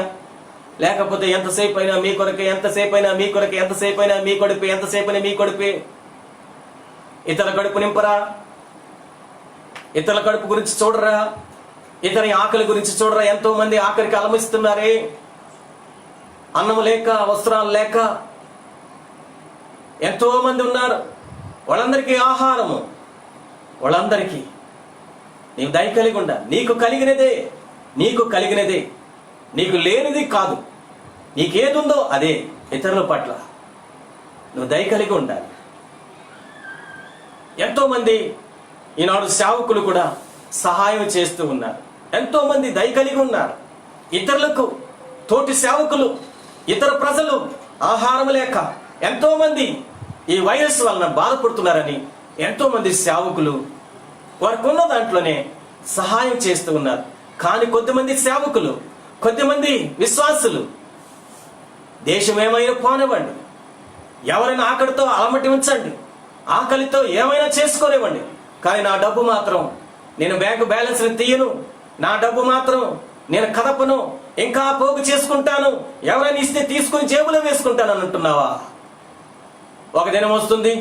లేకపోతే ఎంతసేపు అయినా మీ కొరకే, ఎంతసేపు అయినా మీ కొరకే, ఎంతసేపు అయినా మీ కొడుపే, ఎంతసేపు అయినా మీ కొడుపే. ఇతరుల కడుపు నింపరా? ఇతరుల కడుపు గురించి చూడరా? ఇతని ఆకలి గురించి చూడరా? ఎంతో మంది ఆకలికి అలమిస్తున్నారే, అన్నం లేక, వస్త్రాలు లేక ఎంతో మంది ఉన్నారు. వాళ్ళందరికీ ఆహారము, వాళ్ళందరికీ నీవు దయ కలిగి ఉండాలి. నీకు కలిగినదే, నీకు లేనిది కాదు. నీకేదుందో అదే ఇతరుల పట్ల నువ్వు దయ కలిగి ఉండాలి. ఎంతో మంది ఈనాడు సేవకులు కూడా సహాయం చేస్తూ ఉన్నారు. ఎంతో మంది దయ కలిగి ఉన్నారు. ఇతరులకు, తోటి సేవకులు, ఇతర ప్రజలు ఆహారం లేక ఎంతో మంది ఈ వైరస్ వలన బాధపడుతున్నారని ఎంతో మంది సేవకులు వారికి ఉన్న దాంట్లోనే సహాయం చేస్తూ ఉన్నారు. కానీ కొద్దిమంది సేవకులు, కొద్దిమంది విశ్వాసులు దేశం ఏమైనా పోనివ్వండి, ఎవరైనా ఆకలితో అలమటి ఉంచండి, ఆకలితో ఏమైనా చేసుకోనివ్వండి, కానీ నా డబ్బు మాత్రం నేను బ్యాంకు బ్యాలెన్స్ తీయను, నా డబ్బు మాత్రం నేను కదపను, ఇంకా పోగు చేసుకుంటాను, ఎవరైనా ఇస్తే తీసుకుని జేబులో వేసుకుంటాను అని అంటున్నావా? ఒక దినం వస్తుంది,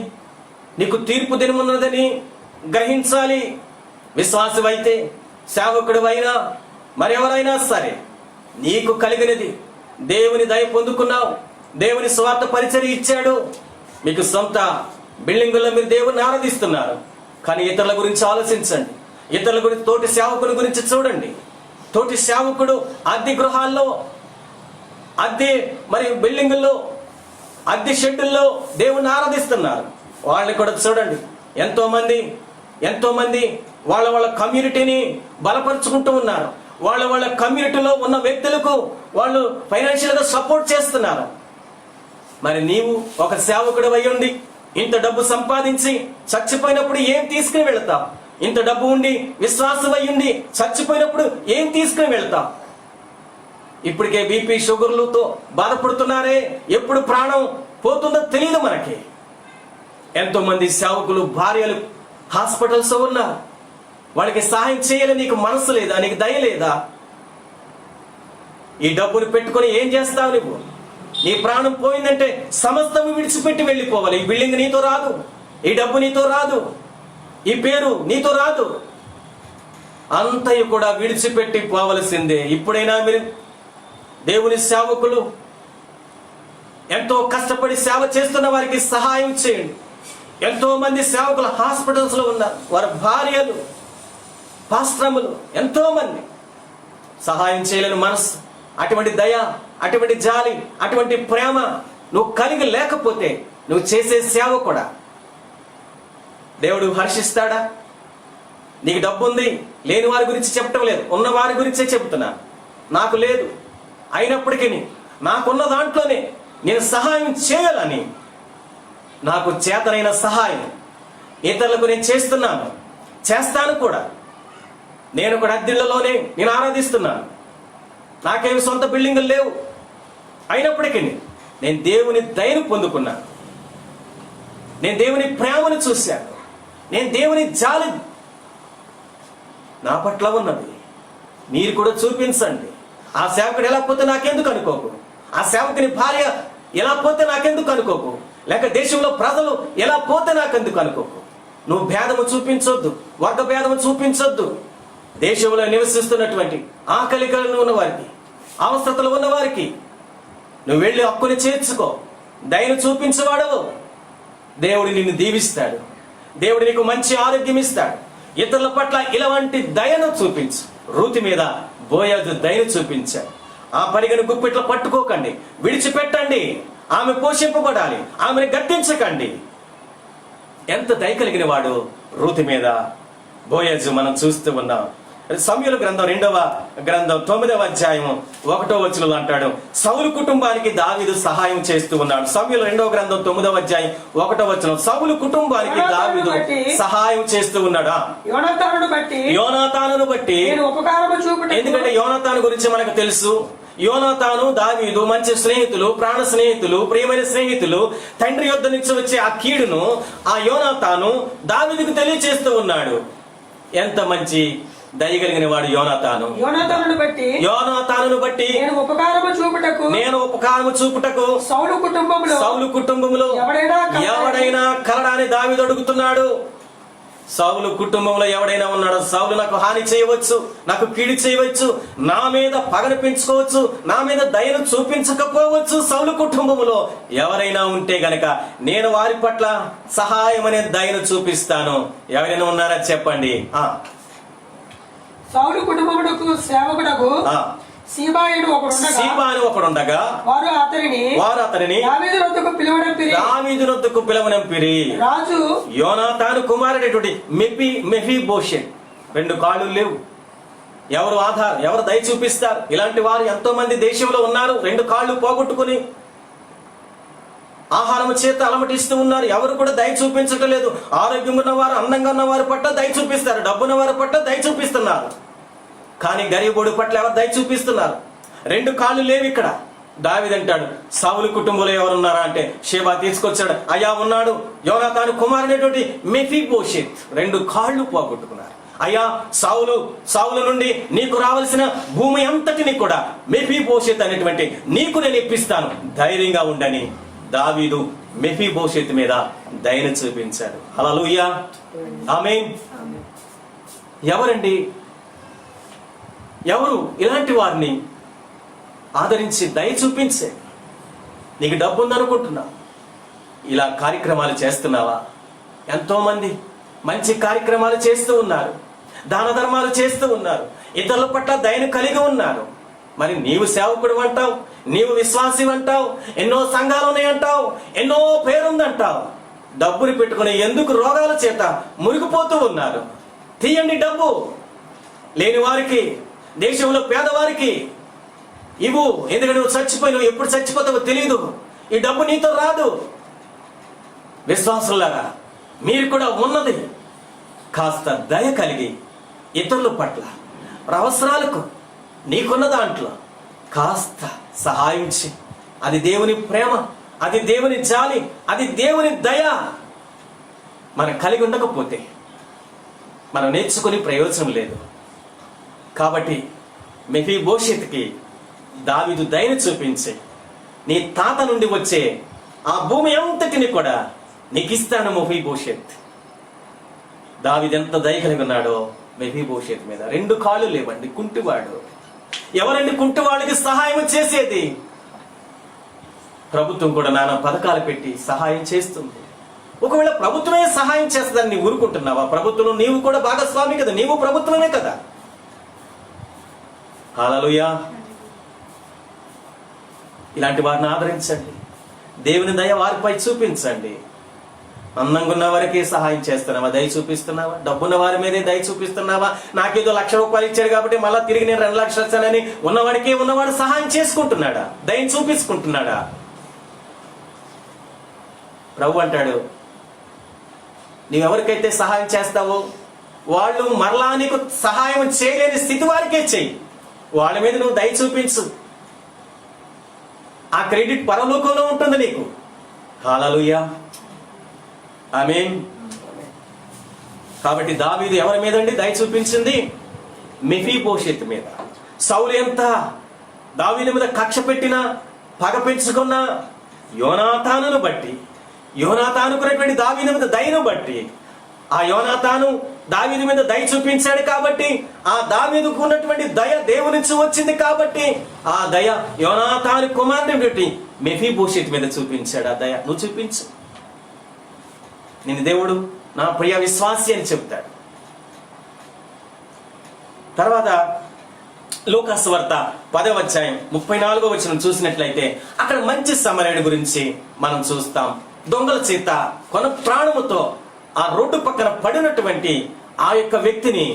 నీకు తీర్పు దినం ఉన్నదని గ్రహించాలి. విశ్వాసమైతే, సేవకుడు అయినా మరెవరైనా సరే, నీకు కలిగినది దేవుని దయ పొందుకున్నావు, దేవుని స్వార్థ పరిచర్య ఇచ్చాడు, మీకు సొంత బిల్డింగుల్లో మీరు దేవుని ఆరాధిస్తున్నారు. కానీ ఇతరుల గురించి ఆలోచించండి, ఇతరుల గురించి, తోటి సేవకుని గురించి చూడండి. తోటి సేవకుడు అద్దె గృహాల్లో, అద్దె బిల్డింగుల్లో, అద్దె షెడ్డుల్లో దేవుని ఆరాధిస్తున్నారు. వాళ్ళని కూడా చూడండి. ఎంతో మంది వాళ్ళ కమ్యూనిటీని బలపరుచుకుంటూ ఉన్నారు. వాళ్ళ కమ్యూనిటీలో ఉన్న వ్యక్తులకు వాళ్ళు ఫైనాన్షియల్ గా సపోర్ట్ చేస్తున్నారు. మరి నీవు ఒక సేవకుడు అయి ఉండి ఇంత డబ్బు సంపాదించి చచ్చిపోయినప్పుడు ఏం తీసుకుని వెళ్తాం? ఇంత డబ్బు ఉండి విశ్వాసం అయ్యుండి చచ్చిపోయినప్పుడు ఏం తీసుకుని వెళ్తాం? ఇప్పటికే బీపీ షుగర్లతో బాధపడుతున్నారే, ఎప్పుడు ప్రాణం పోతుందో తెలియదు మనకి. ఎంతో మంది సేవకులు భార్యలు హాస్పిటల్స్ ఉన్నారు. వాళ్ళకి సహాయం చేయాలని నీకు మనసు లేదా? నీకు దయ లేదా? ఈ డబ్బును పెట్టుకొని ఏం చేస్తావు నువ్వు? నీ ప్రాణం పోయిందంటే సమస్తము విడిచిపెట్టి వెళ్ళిపోవాలి. ఈ బిల్డింగ్ నీతో రాదు, ఈ డబ్బు నీతో రాదు, ఈ పేరు నీతో రాదు. అంతయు కూడా విడిచిపెట్టి పోవలసిందే. ఇప్పుడైనా మీరు దేవుని సేవకులు, ఎంతో కష్టపడి సేవ చేస్తున్న వారికి సహాయం చేయండి. ఎంతో మంది సేవకులు హాస్పిటల్స్ లో ఉన్నారు. వారి భార్యలు, పాస్ట్రములు, ఎంతో మంది సహాయం చేయలేని మనసు, అటువంటి దయ, అటువంటి జాలి, అటువంటి ప్రేమ నువ్వు కలిగి లేకపోతే నువ్వు చేసే సేవ కూడా దేవుడు హర్షిస్తాడా? నీకు డబ్బు ఉంది, లేని వారి గురించి చెప్పటం లేదు, ఉన్న వారి గురించే చెబుతున్నా. నాకు లేదు, అయినప్పటికీ నాకున్న దాంట్లోనే నేను సహాయం చేయాలని, నాకు చేతనైన సహాయం ఇతరులకు నేను చేస్తాను కూడా. నేను కూడా అద్దెళ్లలోనే నేను ఆరాధిస్తున్నాను. నాకేమి సొంత బిల్డింగులు లేవు, అయినప్పటికీ నేను దేవుని దయను పొందుకున్నాను. నేను దేవుని ప్రేమను చూశాను. నేను దేవుని జాలి నా పట్ల ఉన్నది. మీరు కూడా చూపించండి. ఆ సేవకుడు ఎలా పోతే నాకెందుకు అనుకోకు, ఆ సేవకుని భార్య ఎలా పోతే నాకెందుకు అనుకోకు, లేక దేశంలో ప్రజలు ఎలా పోతే నాకెందుకు అనుకోకు. నువ్వు భేదము చూపించొద్దు, వర్గ భేదము చూపించొద్దు. దేశంలో నివసిస్తున్నటువంటి ఆకలికలను ఉన్న వారికి, అవసరతలు ఉన్న వారికి నువ్వు వెళ్ళి హక్కుని చేర్చుకో. దయను చూపించేవాడవు, దేవుడు నిన్ను దీవిస్తాడు. దేవుడు నీకు మంచి ఆరోగ్యం ఇస్తాడు. ఇతరుల పట్ల ఇలాంటి దయను చూపించు. రూతు మీద బోయజు దయను చూపించాడు. ఆ పరిగెను గుప్పిట్లో పట్టుకోకండి, విడిచిపెట్టండి. ఆమె పోషింపబడాలి, ఆమెను గద్దించకండి. ఎంత దయ కలిగిన వాడు రూతు మీద బోయజు మనం చూస్తూ ఉన్నాం. సమూయేలు గ్రంథం 2వ గ్రంథం 9వ అధ్యాయం 1వ వచనంలో అంటాడు, సౌలు కుటుంబానికి దావీదు సహాయం చేస్తూ ఉన్నాడు. సమూయేలు 2వ గ్రంథం 9వ అధ్యాయం 1వ వచనం, సౌలు కుటుంబానికి దావీదు సహాయం చేస్తూ ఉన్నాడు. యోనాతానును బట్టి, ఎందుకంటే యోనాతాను గురించి మనకు తెలుసు. యోనాతాను దావీదు మంచి స్నేహితులు, ప్రాణ స్నేహితులు, ప్రియమైన స్నేహితులు. తండ్రి యొద్ద నుంచి వచ్చే ఆ కీడును ఆ యోనాతాను దావీదుకు తెలియచేస్తూ ఉన్నాడు. ఎంత మంచి దయగలిగిన వాడు యోనాతానును బట్టి నేను ఉపకారము చూపుటకు సౌలు కుటుంబములో ఎవడైనా కలడా అని దావీదు అడుగుతున్నాడు. సౌలు కుటుంబంలో ఎవడైనా ఉన్నాడు? సౌలు నాకు హాని చేయవచ్చు, నాకు కీడు చేయవచ్చు, నా మీద పగను పెంచుకోవచ్చు, నా మీద దయను చూపించకపోవచ్చు. సౌలు కుటుంబంలో ఎవరైనా ఉంటే గనక నేను వారి పట్ల సహాయం అనే దయను చూపిస్తాను. ఎవరైనా ఉన్నారా చెప్పండి. సౌలు కుటుంబమునకు సేవకుడకు సీబా అని ఒకడుండగా వారు అతనిని దావీదు నొద్దకు పిలువనంపిరి. రాజు యోనాతాను కుమారుడైనటువంటి మెఫీబోషెత్. 2 కాళ్ళు లేవు. ఎవరు దయ చూపిస్తారు? ఇలాంటి వారు ఎంతో మంది దేశంలో ఉన్నారు. 2 కాళ్ళు పోగొట్టుకుని ఆహారం చేత అలమటిస్తూ ఉన్నారు. ఎవరు కూడా దయ చూపించటం లేదు. ఆరోగ్యం ఉన్నవారు, అందంగా ఉన్న వారి పట్ల దయ చూపిస్తారు, డబ్బున్న వారి పట్ల దయ చూపిస్తున్నారు. కానీ గరీబుడు పట్ల ఎవరు దయ చూపిస్తున్నారు? 2 కాళ్ళు లేవు. ఇక్కడ దావీదు అంటాడు, సౌలు కుటుంబంలో ఎవరున్నారా అంటే షేబా తీసుకొచ్చాడు. అయ్యా ఉన్నాడు. యోనాతాను కుమారుడైనటువంటి మెఫీబోషెత్ 2 కాళ్ళు పోగొట్టుకున్నారు. అయ్యా సౌలు నుండి నీకు రావాల్సిన భూమి అంతటిని కూడా మెఫీబోషెత్ అనేటువంటి నీకు నేను ఇప్పిస్తాను, ధైర్యంగా ఉండని దావీదు మెఫీబోషెత్ మీద దయను చూపించాడు. హల్లెలూయా, ఆమేన్. ఎవరండి? ఎవరు ఇలాంటి వారిని ఆదరించి దయ చూపించే? నీకు డబ్బు ఉందనుకుంటున్నావు, ఇలా కార్యక్రమాలు చేస్తున్నావా? ఎంతో మంది మంచి కార్యక్రమాలు చేస్తూ ఉన్నారు, దాన ధర్మాలు చేస్తూ ఉన్నారు, ఇతరుల పట్ల దయను కలిగి ఉన్నారు. మరి నీవు సేవకుడు అంటావు, నీవు విశ్వాసి అంటావు, ఎన్నో సంఘాలు ఉన్నాయంటావు, ఎన్నో పేరుందంటావు. డబ్బుని పెట్టుకుని ఎందుకు రోగాల చేత మురిగిపోతూ ఉన్నారు? తీయండి డబ్బు. లేని వారికి, దేశంలో పేదవారికి ఇవ్వు. ఎందుకంటే నువ్వు చచ్చిపోయి, నువ్వు ఎప్పుడు చచ్చిపోతావో తెలియదు. ఈ డబ్బు నీతో రాదు. విశ్వాసులారా, మీరు కూడా ఉన్నది కాస్త దయ కలిగి ఇతరుల పట్ల అవసరాలకు నీకున్న దాంట్లో కాస్త సహాయం చేయి. అది దేవుని ప్రేమ, అది దేవుని జాలి, అది దేవుని దయ మనం కలిగి ఉండకపోతే మనం నేర్చుకుని ప్రయోజనం లేదు. కాబట్టి మెఫీబోషెతుకి దావీదు దయను చూపించి, నీ తాత నుండి వచ్చే ఆ భూమి అంతటిని కూడా నీకు ఇస్తాను మెఫీబోషెత్. దావీదు ఎంత దయ కలిగి ఉన్నాడో మెఫీబోషెత్ మీద. 2 కాళ్ళు లేవండి, కుంటివాడు. ఎవరండి కుంటివాడికి సహాయం చేసేది? ప్రభుత్వం కూడా నానా పథకాలు పెట్టి సహాయం చేస్తుంది. ఒకవేళ ప్రభుత్వమే సహాయం చేస్తుందని నీవు ఊరుకుంటున్నావా? ప్రభుత్వం నీవు కూడా భాగస్వామి కదా, నీవు ప్రభుత్వమే కదా. హల్లెలూయా. ఇలాంటి వారిని ఆదరించండి, దేవుని దయ వారిపై చూపించండి. అందంగా ఉన్న వారికి సహాయం చేస్తున్నావా? దయ చూపిస్తున్నావా? డబ్బున్న వారి మీదే దయ చూపిస్తున్నావా? నాకేదో 1,00,000 రూపాయలు ఇచ్చాడు కాబట్టి మళ్ళా తిరిగి నేను 2 లక్షలు వచ్చానని ఉన్నవాడు సహాయం చేసుకుంటున్నాడా? దయని చూపించుకుంటున్నాడా? ప్రభు అంటాడు, నీవెవరికైతే సహాయం చేస్తావో వాళ్ళు మరలా నీకు సహాయం చేయలేని స్థితి వారికే చెయ్యి. వాళ్ళ మీద నువ్వు దయ చూపించు. ఆ క్రెడిట్ పరలోకంలో ఉంటుంది నీకు. హల్లెలూయా, ఆమేన్. కాబట్టి దావీదు ఎవరి మీదండి దయ చూపించింది? మెఫీబోషెత్ మీద. సౌలు ఎంత దావీదు మీద కక్ష పెట్టినా, పగ పెంచుకున్నా, యోనాతానును బట్టి, యోనాతానుకున్నటువంటి దావీదు మీద దయను బట్టి, ఆ యోనాతాను దావీదు మీద దయ చూపించాడు కాబట్టి, ఆ దావీదుకు ఉన్నటువంటి దయ దేవుని నుంచి వచ్చింది కాబట్టి, ఆ దయ యోనాతాను కుమారుని బట్టి మెఫీబోషెత్ మీద చూపించాడు. ఆ దయ నువ్వు చూపించు. నేను దేవుడు నా ప్రియ విశ్వాసి అని చెప్తాడు. తర్వాత లూకాసు వార్త 10వ అధ్యాయం 34వ వచనం చూసినట్లయితే అక్కడ మంచి సమరయుడి గురించి మనం చూస్తాం. దొంగల చేత కొన ప్రాణముతో ఆ రోడ్డు పక్కన పడినటువంటి ఆ యొక్క వ్యక్తిని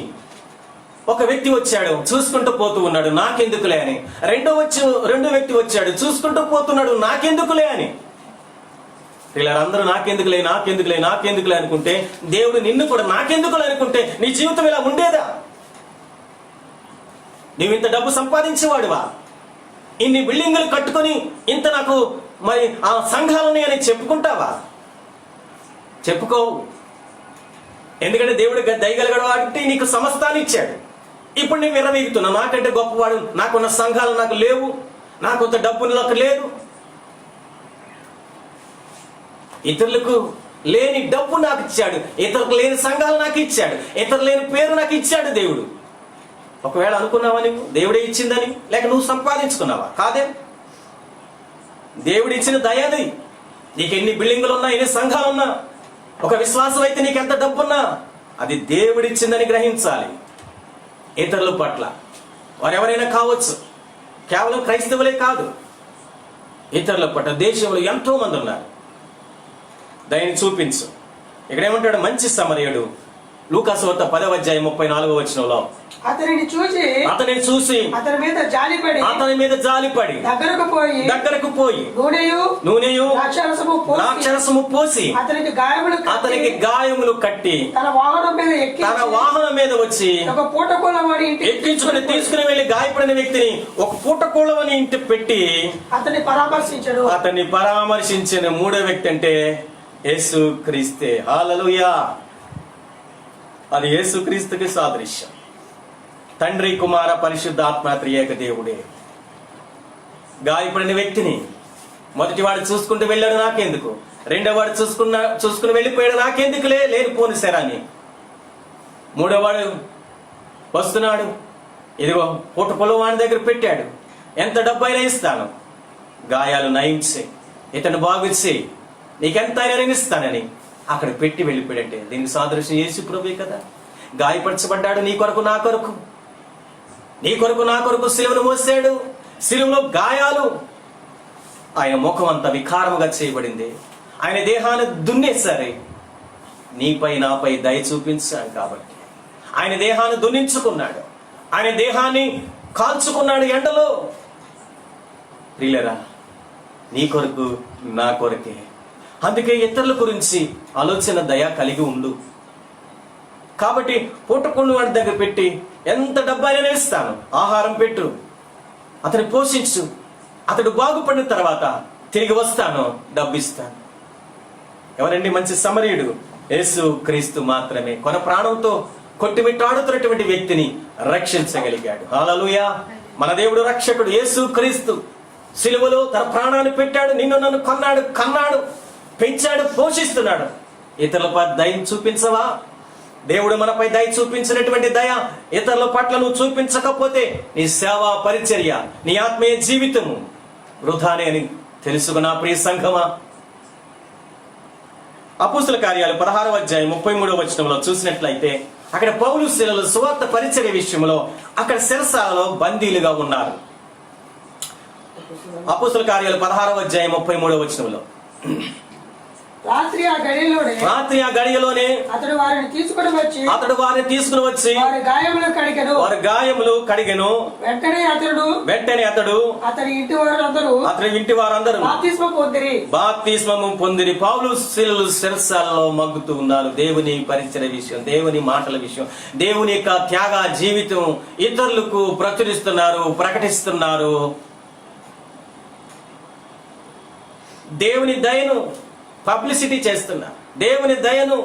ఒక వ్యక్తి వచ్చాడు, చూసుకుంటూ పోతూ ఉన్నాడు, నాకెందుకులే అని. రెండో వ్యక్తి వచ్చాడు, చూసుకుంటూ పోతున్నాడు, నాకెందుకులే అని. వీళ్ళందరూ నాకెందుకులే అనుకుంటే, దేవుడు నిన్ను కూడా నాకెందుకులే అనుకుంటే నీ జీవితం ఇలా ఉండేదా? నీవు ఇంత డబ్బు సంపాదించేవాడువా? ఇన్ని బిల్డింగులు కట్టుకొని ఇంత నాకు మరి ఆ సంఘాలున్నాయని చెప్పుకుంటావా? చెప్పుకోవు. ఎందుకంటే దేవుడు దయగలగడు కాబట్టి నీకు సమస్తాన్ని ఇచ్చాడు. ఇప్పుడు నేను విరవీగుతున్నా, నాకంటే గొప్పవాడు, నాకున్న సంఘాలు నాకు లేవు, నాకొంత డబ్బు నాకు లేదు. ఇతరులకు లేని డబ్బు నాకు ఇచ్చాడు, ఇతరులకు లేని సంఘాలు నాకు ఇచ్చాడు, ఇతరులు లేని పేరు నాకు ఇచ్చాడు దేవుడు. ఒకవేళ అనుకున్నావా నువ్వు దేవుడే ఇచ్చిందని, లేక నువ్వు సంపాదించుకున్నావా? కాదే, దేవుడు ఇచ్చిన దయది. నీకు ఎన్ని బిల్డింగులు ఉన్నా, ఎన్ని సంఘాలు ఉన్నా, ఒక విశ్వాసం అయితే నీకు ఎంత డబ్బున్నా, అది దేవుడిచ్చిందని గ్రహించాలి. ఇతరుల పట్ల వారెవరైనా కావచ్చు, కేవలం క్రైస్తవులే కాదు, ఇతరుల పట్ల దేశంలో ఎంతో మంది ఉన్నారు. దయని చూపించు. ఇక్కడ ఏమంటాడు? మంచి సమరయుడు లూకాసు వార్త 10వ అధ్యాయం 34వ వచనంలో అతనిని చూసి అతని మీద జాలిపడి దగ్గరకు పోయి నూనెయు ద్రాక్షారసము పోసి అతనికి గాయములు కట్టి తన వాహనం మీద వచ్చి ఎక్కించుకుని తీసుకుని వెళ్లి గాయపడిన వ్యక్తిని ఒక పూటకోళవని ఇంటి పెట్టి అతన్ని పరామర్శించిన మూడో వ్యక్తి అంటే యేసు క్రీస్తే. హల్లెలూయా. అది యేసు క్రీస్తుకి సాదృశ్యం. తండ్రి, కుమార, పరిశుద్ధాత్మ త్రియేక దేవుడే. గాయపడిన వ్యక్తిని మొదటివాడు చూసుకుంటూ వెళ్ళాడు, నాకెందుకు. రెండోవాడు చూసుకుని వెళ్ళిపోయాడు, నాకెందుకులే లేనిపోని శరాన్ని. మూడోవాడు వస్తున్నాడు, ఇదిగో పూట పొలం వాడి దగ్గర పెట్టాడు, ఎంత డబ్బైనా ఇస్తాను, గాయాలు నయించి ఇతను బాగుచ్చి నీకెంత అయినా ఇస్తానని అక్కడ పెట్టి వెళ్ళిపోయాడంటే దీనికి సాదృశ్యం యేసు ప్రభువే కదా. గాయపరచబడ్డాడు నీ కొరకు నా కొరకు సిలువను మోసాడు. సిలువలో గాయాలు, ఆయన ముఖం అంతా వికారముగా చేయబడింది, ఆయన దేహాన్ని దున్నేసరి నీపై నాపై దయ చూపించాడు కాబట్టి ఆయన దేహాన్ని దున్నించుకున్నాడు, ఆయన దేహాన్ని కాల్చుకున్నాడు ఎండలో. ప్రియులరా, నీ కొరకు నా కొరకే అందుకే ఇతరుల గురించి ఆలోచన దయ కలిగి ఉండు. కాబట్టి పూటకుండా వాడి దగ్గర పెట్టి ఎంత డబ్బు అయినా ఇస్తాను, ఆహారం పెట్టు, అతని పోషించు, అతడు బాగుపడిన తర్వాత తిరిగి వస్తాను, డబ్బు ఇస్తాను. ఎవరండి మంచి సమరయుడు? యేసు క్రీస్తు మాత్రమే కొన ప్రాణంతో కొట్టిమిట్టాడుతున్నటువంటి వ్యక్తిని రక్షించగలిగాడు. హల్లెలూయా. మన దేవుడు రక్షకుడు యేసు క్రీస్తు సిలువలో తన ప్రాణాన్ని పెట్టాడు. నిన్ను నన్ను కన్నాడు, పెంచాడు, పోషిస్తున్నాడు. ఇతరులపై దయ చూపించవా? దేవుడు మనపై దయ చూపించినటువంటి దయ ఇతరుల పట్ల నువ్వు చూపించకపోతే నీ సేవా పరిచర్య, నీ ఆత్మీయ జీవితము వృధానే అని తెలుసుకున్నా ప్రియ సంఘమా. అపోస్తల కార్యాలు 16వ అధ్యాయం 33వ వచనంలో చూసినట్లయితే అక్కడ పౌలు శీలలు సువార్త పరిచర్య విషయంలో అక్కడ చెరసాలలో బందీలుగా ఉన్నారు. అపోస్తల కార్యాలు 16వ అధ్యాయం 33వ వచనంలో రాత్రి ఆ గడియలోనే అతడు వారిని తీసుకుని వచ్చి వారి గాయములు కడిగెను. వెంటనే అతడు అతని ఇంటి వారందరూ బాప్తిస్మము పొందిరి. పౌలు శీలలు చెరసాలలో మగ్గుతూ ఉన్నారు. దేవుని పరిచయ విషయం, దేవుని మాటల విషయం, దేవుని యొక్క త్యాగ జీవితం ఇతరులకు ప్రకటిస్తున్నారు. దేవుని దయను పబ్లిసిటీ చేస్తున్నారు. దేవుని దయను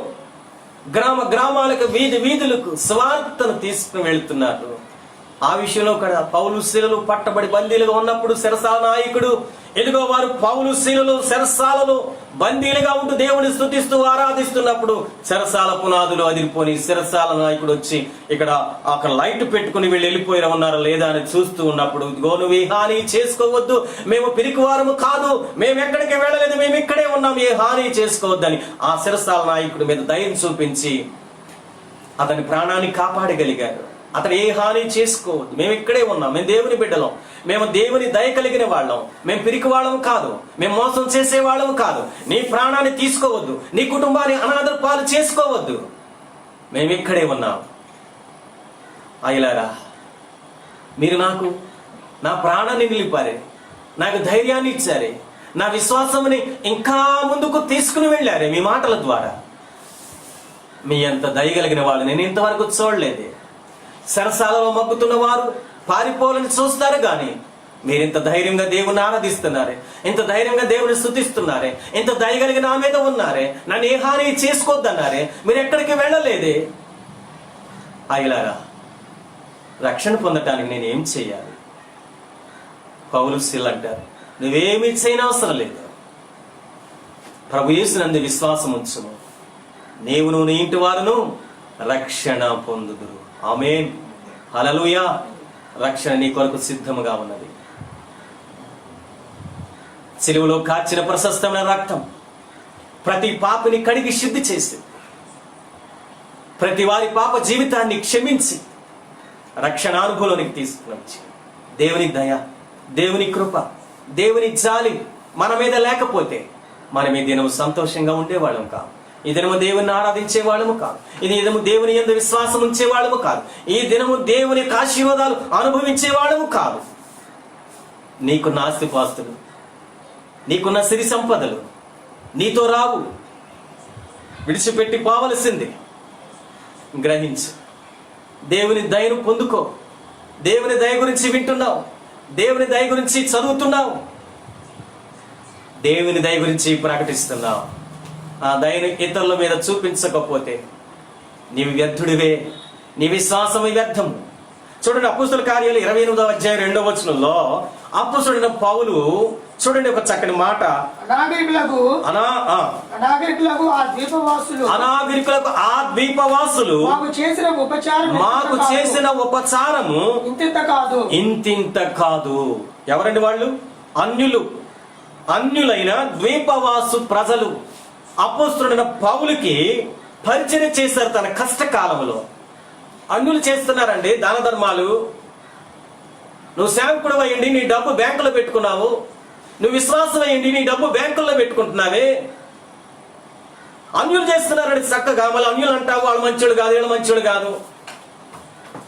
గ్రామాలకు, వీధులకు స్వార్థను తీసుకుని వెళుతున్నారు. ఆ విషయంలో కూడా పౌలు శీలలు పట్టబడి బందీలుగా ఉన్నప్పుడు చెరసాల నాయకుడు ఎదుగో వారు పౌలు శీలలు చెరసాలలో బందీలుగా ఉంటూ దేవుని స్తుతిస్తూ ఆరాధిస్తున్నప్పుడు చెరసాల పునాదులు అదిరిపోని చెరసాల నాయకుడు వచ్చి అక్కడ లైట్ పెట్టుకుని వీళ్ళు వెళ్ళిపోయిన ఉన్నారా లేదా అని చూస్తూ ఉన్నప్పుడు, నువ్వు ఏ హాని చేసుకోవద్దు, మేము పిరికివారము కాదు, మేము ఎక్కడికి వెళ్ళలేదు, మేము ఇక్కడే ఉన్నాం, ఏ హాని చేసుకోవద్దని ఆ చెరసాల నాయకుడి మీద దయను చూపించి అతని ప్రాణాన్ని కాపాడగలిగారు. అతను ఏ హాని చేసుకోవద్దు, మేము ఇక్కడే ఉన్నాం, మేము దేవుని బిడ్డలం, మేము దేవుని దయ కలిగిన వాళ్ళం, మేము పిరికి వాళ్ళం కాదు, మేము మోసం చేసే వాళ్ళం కాదు, నీ ప్రాణాన్ని తీసుకోవద్దు, నీ కుటుంబాన్ని అనాథ పాలు చేసుకోవద్దు, మేము ఇక్కడే ఉన్నాం. అయ్యలారా, మీరు నా ప్రాణాన్ని నిలిపారే, నాకు ధైర్యాన్ని ఇచ్చారే, నా విశ్వాసముని ఇంకా ముందుకు తీసుకుని వెళ్ళారే మీ మాటల ద్వారా. మీ అంత దయగలిగిన వాళ్ళు నేను ఇంతవరకు చూడలేదే. సరసాలలో మగ్గుతున్న వారు పారిపోవాలని చూస్తారు, కానీ మీరింత ధైర్యంగా దేవుని ఆరాధిస్తున్నారే, ఇంత ధైర్యంగా దేవుని స్తుతిస్తున్నారే, ఇంత దయగలిగిన నా మీద ఉన్నారే, నన్ను ఏ హాని చేసుకోవద్దన్నారే, మీరు ఎక్కడికి వెళ్ళలేదే. అయ్యలారా, రక్షణ పొందటానికి నేను ఏం చెయ్యాలి? పౌలు శీలలు అంటారు, నువ్వేమి చేయనవసరం లేదు, ప్రభు యేసునందు విశ్వాసం ఉంచుము, నీవును నీ ఇంటి వారును రక్షణ పొందుదురు. ఆమేన్. హల్లెలూయా. రక్షణ నీ కొరకు సిద్ధముగా ఉన్నది. సిలువలో కాచిన ప్రశస్తమైన రక్తం ప్రతి పాపిని కడిగి శుద్ధి చేసి ప్రతి వారి పాప జీవితాన్ని క్షమించి రక్షణ అనుభవంలోనికి తీసుకుని వచ్చి దేవుని దయ, దేవుని కృప, దేవుని జాలి మన మీద లేకపోతే మనం ఈ దినము సంతోషంగా ఉండేవాళ్ళం కాదు, ఈ దినము దేవుని ఆరాధించే వాళ్ళము కాదు, ఈ దినము దేవుని యందు విశ్వాసం ఉంచే వాళ్ళము కాదు, ఈ దినము దేవుని ఆశీర్వాదాలు అనుభవించే వాళ్ళము కాదు. నీకున్న ఆస్తిపాస్తులు, నీకున్న సిరి సంపదలు నీతో రావు, విడిచిపెట్టి పోవలసింది. గ్రహించు, దేవుని దయను పొందుకో. దేవుని దయ గురించి వింటున్నావు, దేవుని దయ గురించి చదువుతున్నావు, దేవుని దయ గురించి ప్రకటిస్తున్నావు. ఆ దయను ఇతరుల మీద చూపించకపోతే నీవు వ్యర్థుడివే, నీ విశ్వాసం వ్యర్థము. చూడండి, అపోస్తల కార్యాలు 28వ అధ్యాయం 2వ వచనంలో అపోస్తలుడైన పౌలు చూడండి ఒక చక్కని మాట. అనాగరికులకు ఆ ద్వీపవాసులు మాకు చేసిన ఉపచారము ఇంతింత కాదు. ఎవరండి వాళ్ళు? అన్యులైన ద్వీపవాసు ప్రజలు అపోస్తలుడైన పౌలుకి పరిచయం చేశారు. తన కష్టకాలంలో అన్యులు చేస్తున్నారండి దాన ధర్మాలు. నువ్వు సేవకుడు అయ్యండి, నీ డబ్బు బ్యాంకులో పెట్టుకున్నావు, నువ్వు విశ్వాసం అయ్యండి, నీ డబ్బు బ్యాంకుల్లో పెట్టుకుంటున్నావే. అన్యులు చేస్తున్నారండి చక్కగా. మళ్ళీ అన్యులు అంటావు వాళ్ళు మంచోడు కాదు, వీళ్ళు మంచోడు కాదు.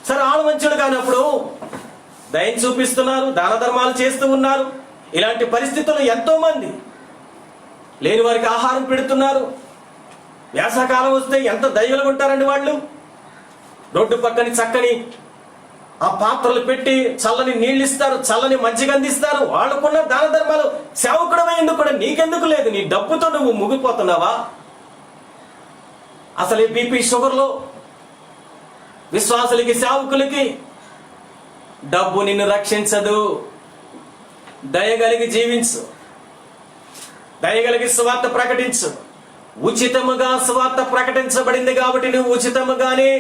సరే, వాళ్ళు మంచోడు కానప్పుడు దయం చూపిస్తున్నారు, దాన ధర్మాలు చేస్తూ ఉన్నారు. ఇలాంటి పరిస్థితులు ఎంతో మంది లేని వారికి ఆహారం పెడుతున్నారు. వేసవకాలం వస్తే ఎంత దయలుగా ఉంటారండి వాళ్ళు. రోడ్డు పక్కని చక్కని ఆ పాత్రలు పెట్టి చల్లని నీళ్ళు ఇస్తారు, చల్లని మజ్జిగ అందిస్తారు. వాళ్ళకున్న దాన ధర్మాలు సేవకుడమైందుకు కూడా నీకెందుకు లేదు? నీ డబ్బుతో నువ్వు ముగిపోతున్నావా? అసలు ఈ బీపీ షుగర్లో విశ్వాసులకి సేవకులకి డబ్బు నిన్ను రక్షించదు. దయగలిగి జీవించు, దయగలిగి సువార్త ప్రకటించు. ఉచితముగా సువార్త ప్రకటించబడింది కాబట్టి నువ్వు ఉచితముగానే.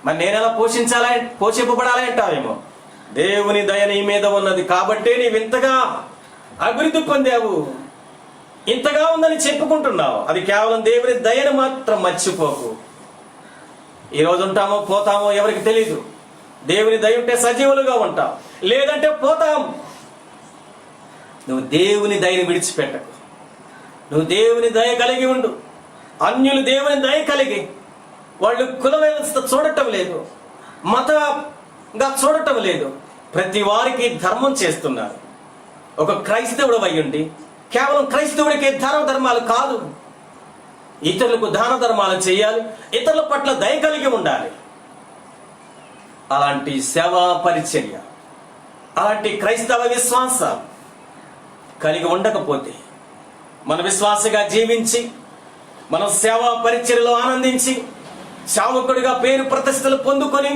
మరి నేనెలా పోషింపబడాలి అంటావేమో. దేవుని దయ నీ మీద ఉన్నది కాబట్టి నీవు ఇంతగా అభివృద్ధి పొందావు, ఇంతగా ఉందని చెప్పుకుంటున్నావు. అది కేవలం దేవుని దయను మాత్రం మర్చిపోకు. ఈరోజు ఉంటామో పోతామో ఎవరికి తెలీదు. దేవుని దయ ఉంటే సజీవులుగా ఉంటాం, లేదంటే పోతాం. నువ్వు దేవుని దయని విడిచిపెట్టకు. నువ్వు దేవుని దయ కలిగి ఉండు. అన్యులు దేవుని దయ కలిగి వాళ్ళు కుల వ్యవస్థ చూడటం లేదు, మతంగా చూడటం లేదు. ప్రతి వారికి ధర్మం చేస్తున్నారు. ఒక క్రైస్తవుడు అయ్యుండి కేవలం క్రైస్తవుడికి ధర్మాలు కాదు, ఇతరులకు దాన ధర్మాలు చేయాలి, ఇతరుల పట్ల దయ కలిగి ఉండాలి. అలాంటి సేవా పరిచర్య, అలాంటి క్రైస్తవ విశ్వాసం కలిగి ఉండకపోతే, మన విశ్వాసగా జీవించి మనం సేవా పరిచర్యలో ఆనందించి సేవకుడిగా పేరు ప్రతిష్టలు పొందుకొని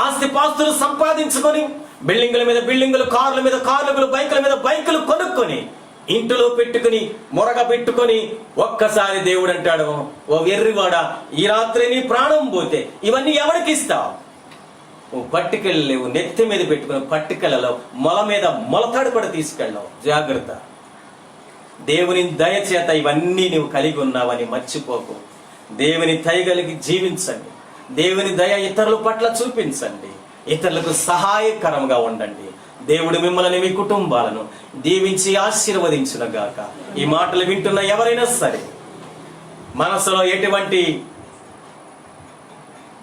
ఆస్తిపాస్తులు సంపాదించుకొని బిల్డింగుల మీద బిల్డింగులు, కార్ల మీద కార్లు, బైకుల మీద బైకులు కొనుక్కొని ఇంటిలో పెట్టుకుని మొరగ పెట్టుకొని ఒక్కసారి దేవుడు అంటాడు, ఓ వెర్రివాడా, ఈ రాత్రి నీ ప్రాణం పోతే ఇవన్నీ ఎవరికి ఇస్తావు? పట్టుకెళ్ళలేవు, నెత్తి మీద పెట్టుకుని పట్టుకెళ్ళలో మొల మీద మొలతాడు కూడా తీసుకెళ్ళావు. జాగ్రత్త. దేవుని దయచేత ఇవన్నీ నువ్వు కలిగి ఉన్నావని మర్చిపోకు. దేవుని దయ కలిగి జీవించండి. దేవుని దయ ఇతరుల పట్ల చూపించండి. ఇతరులకు సహాయకరంగా ఉండండి. దేవుడు మిమ్మల్ని, మీ కుటుంబాలను దీవించి ఆశీర్వదించునుగాక. ఈ మాటలు వింటున్న ఎవరైనా సరే మనసులో ఎటువంటి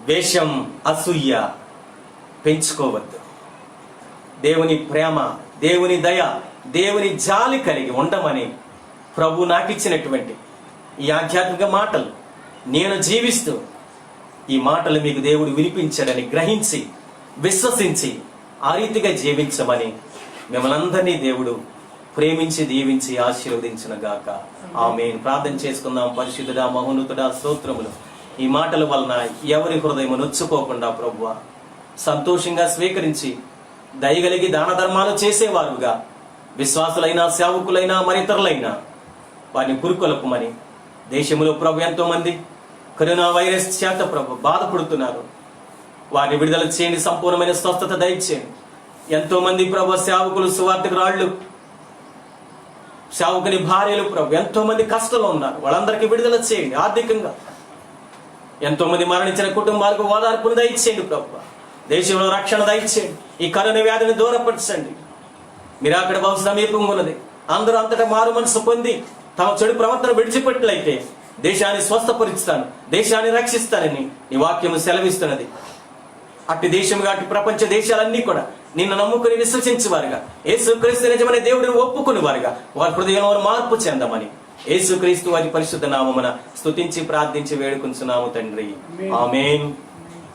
వేషం, అసూయ పెంచుకోవద్దు. దేవుని ప్రేమ, దేవుని దయ, దేవుని జాలి కలిగి ఉండమని ప్రభు నాకు ఇచ్చినటువంటి ఈ ఆధ్యాత్మిక మాటలు నేను జీవిస్తూ ఈ మాటలు మీకు దేవుడు వినిపించాడని గ్రహించి విశ్వసించి ఆ రీతిగా జీవించమని మిమ్మల్ని అందరినీ దేవుడు ప్రేమించి దీవించి ఆశీర్వదించునుగాక. ఆమేన్. ప్రార్థన చేసుకుందాం. పరిశుద్ధుడా, మహోన్నతుడా, స్తోత్రములు. ఈ మాటల వలన ఎవరి హృదయం నొచ్చుకోకుండా ప్రభువా సంతోషంగా స్వీకరించి దయగలిగి దాన ధర్మాలు చేసేవారుగా విశ్వాసులైనా సేవకులైనా మరితరులైనా వారిని పురుకొలపమని. దేశంలో ప్రభు ఎంతో మంది కరోనా వైరస్ చేత ప్రభు బాధపడుతున్నారు. వారిని విడుదల చేయండి, సంపూర్ణమైన స్వస్థత దయచేయండి. ఎంతో మంది ప్రభు సేవకులు, సువార్తకు రాళ్ళు, సేవకుని భార్యలు ప్రభు ఎంతో మంది కష్టంలో ఉన్నారు. వాళ్ళందరికీ విడుదల చేయండి. ఆర్థికంగా ఎంతో మంది మరణించిన కుటుంబాలకు ఓదార్పును దయచేయండి ప్రభు. దేశంలో రక్షణ దయచేయండి. ఈ కరోనా వ్యాధిని దూరపరచండి. మీరు అక్కడ బహు సమీపంగా ఉన్నది. అందరూ అంతటా మారు మనసు పొంది తమ చెడు ప్రవర్తన విడిచిపెట్టినట్లయితే దేశాన్ని స్వస్థపరుస్తాను, దేశాన్ని రక్షిస్తానని నీ వాక్యము సెలవిస్తున్నది. అట్టి దేశంగా అటు ప్రపంచ దేశాలన్నీ కూడా నిన్ను నమ్ముకుని విశ్వసించేవారుగా, యేసుక్రీస్తు నిజమైన దేవుడిని ఒప్పుకుని వారుగా వారి హృదయంలో మార్పు చెందమని యేసుక్రీస్తు వారి పరిశుద్ధ నామమున స్తుతించి ప్రార్థించి వేడుకొంచున్నాము తండ్రి. ఆమేన్.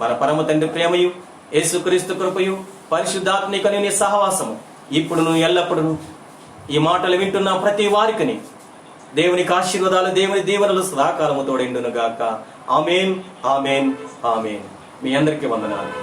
మన పరమ తండ్రి ప్రేమయు, యేసుక్రీస్తు కృపయు, పరిశుద్ధాత్మికని నీ సహవాసము ఇప్పుడును ఎల్లప్పుడూ ఈ మాటలు వింటున్న ప్రతి వారికిని దేవునికి ఆశీర్వాదాలు, దేవుని దీవెనలు సదాకాలము తోడెండును గాక. ఆమేన్, ఆమేన్, ఆమేన్. మీ అందరికీ వందనాలు.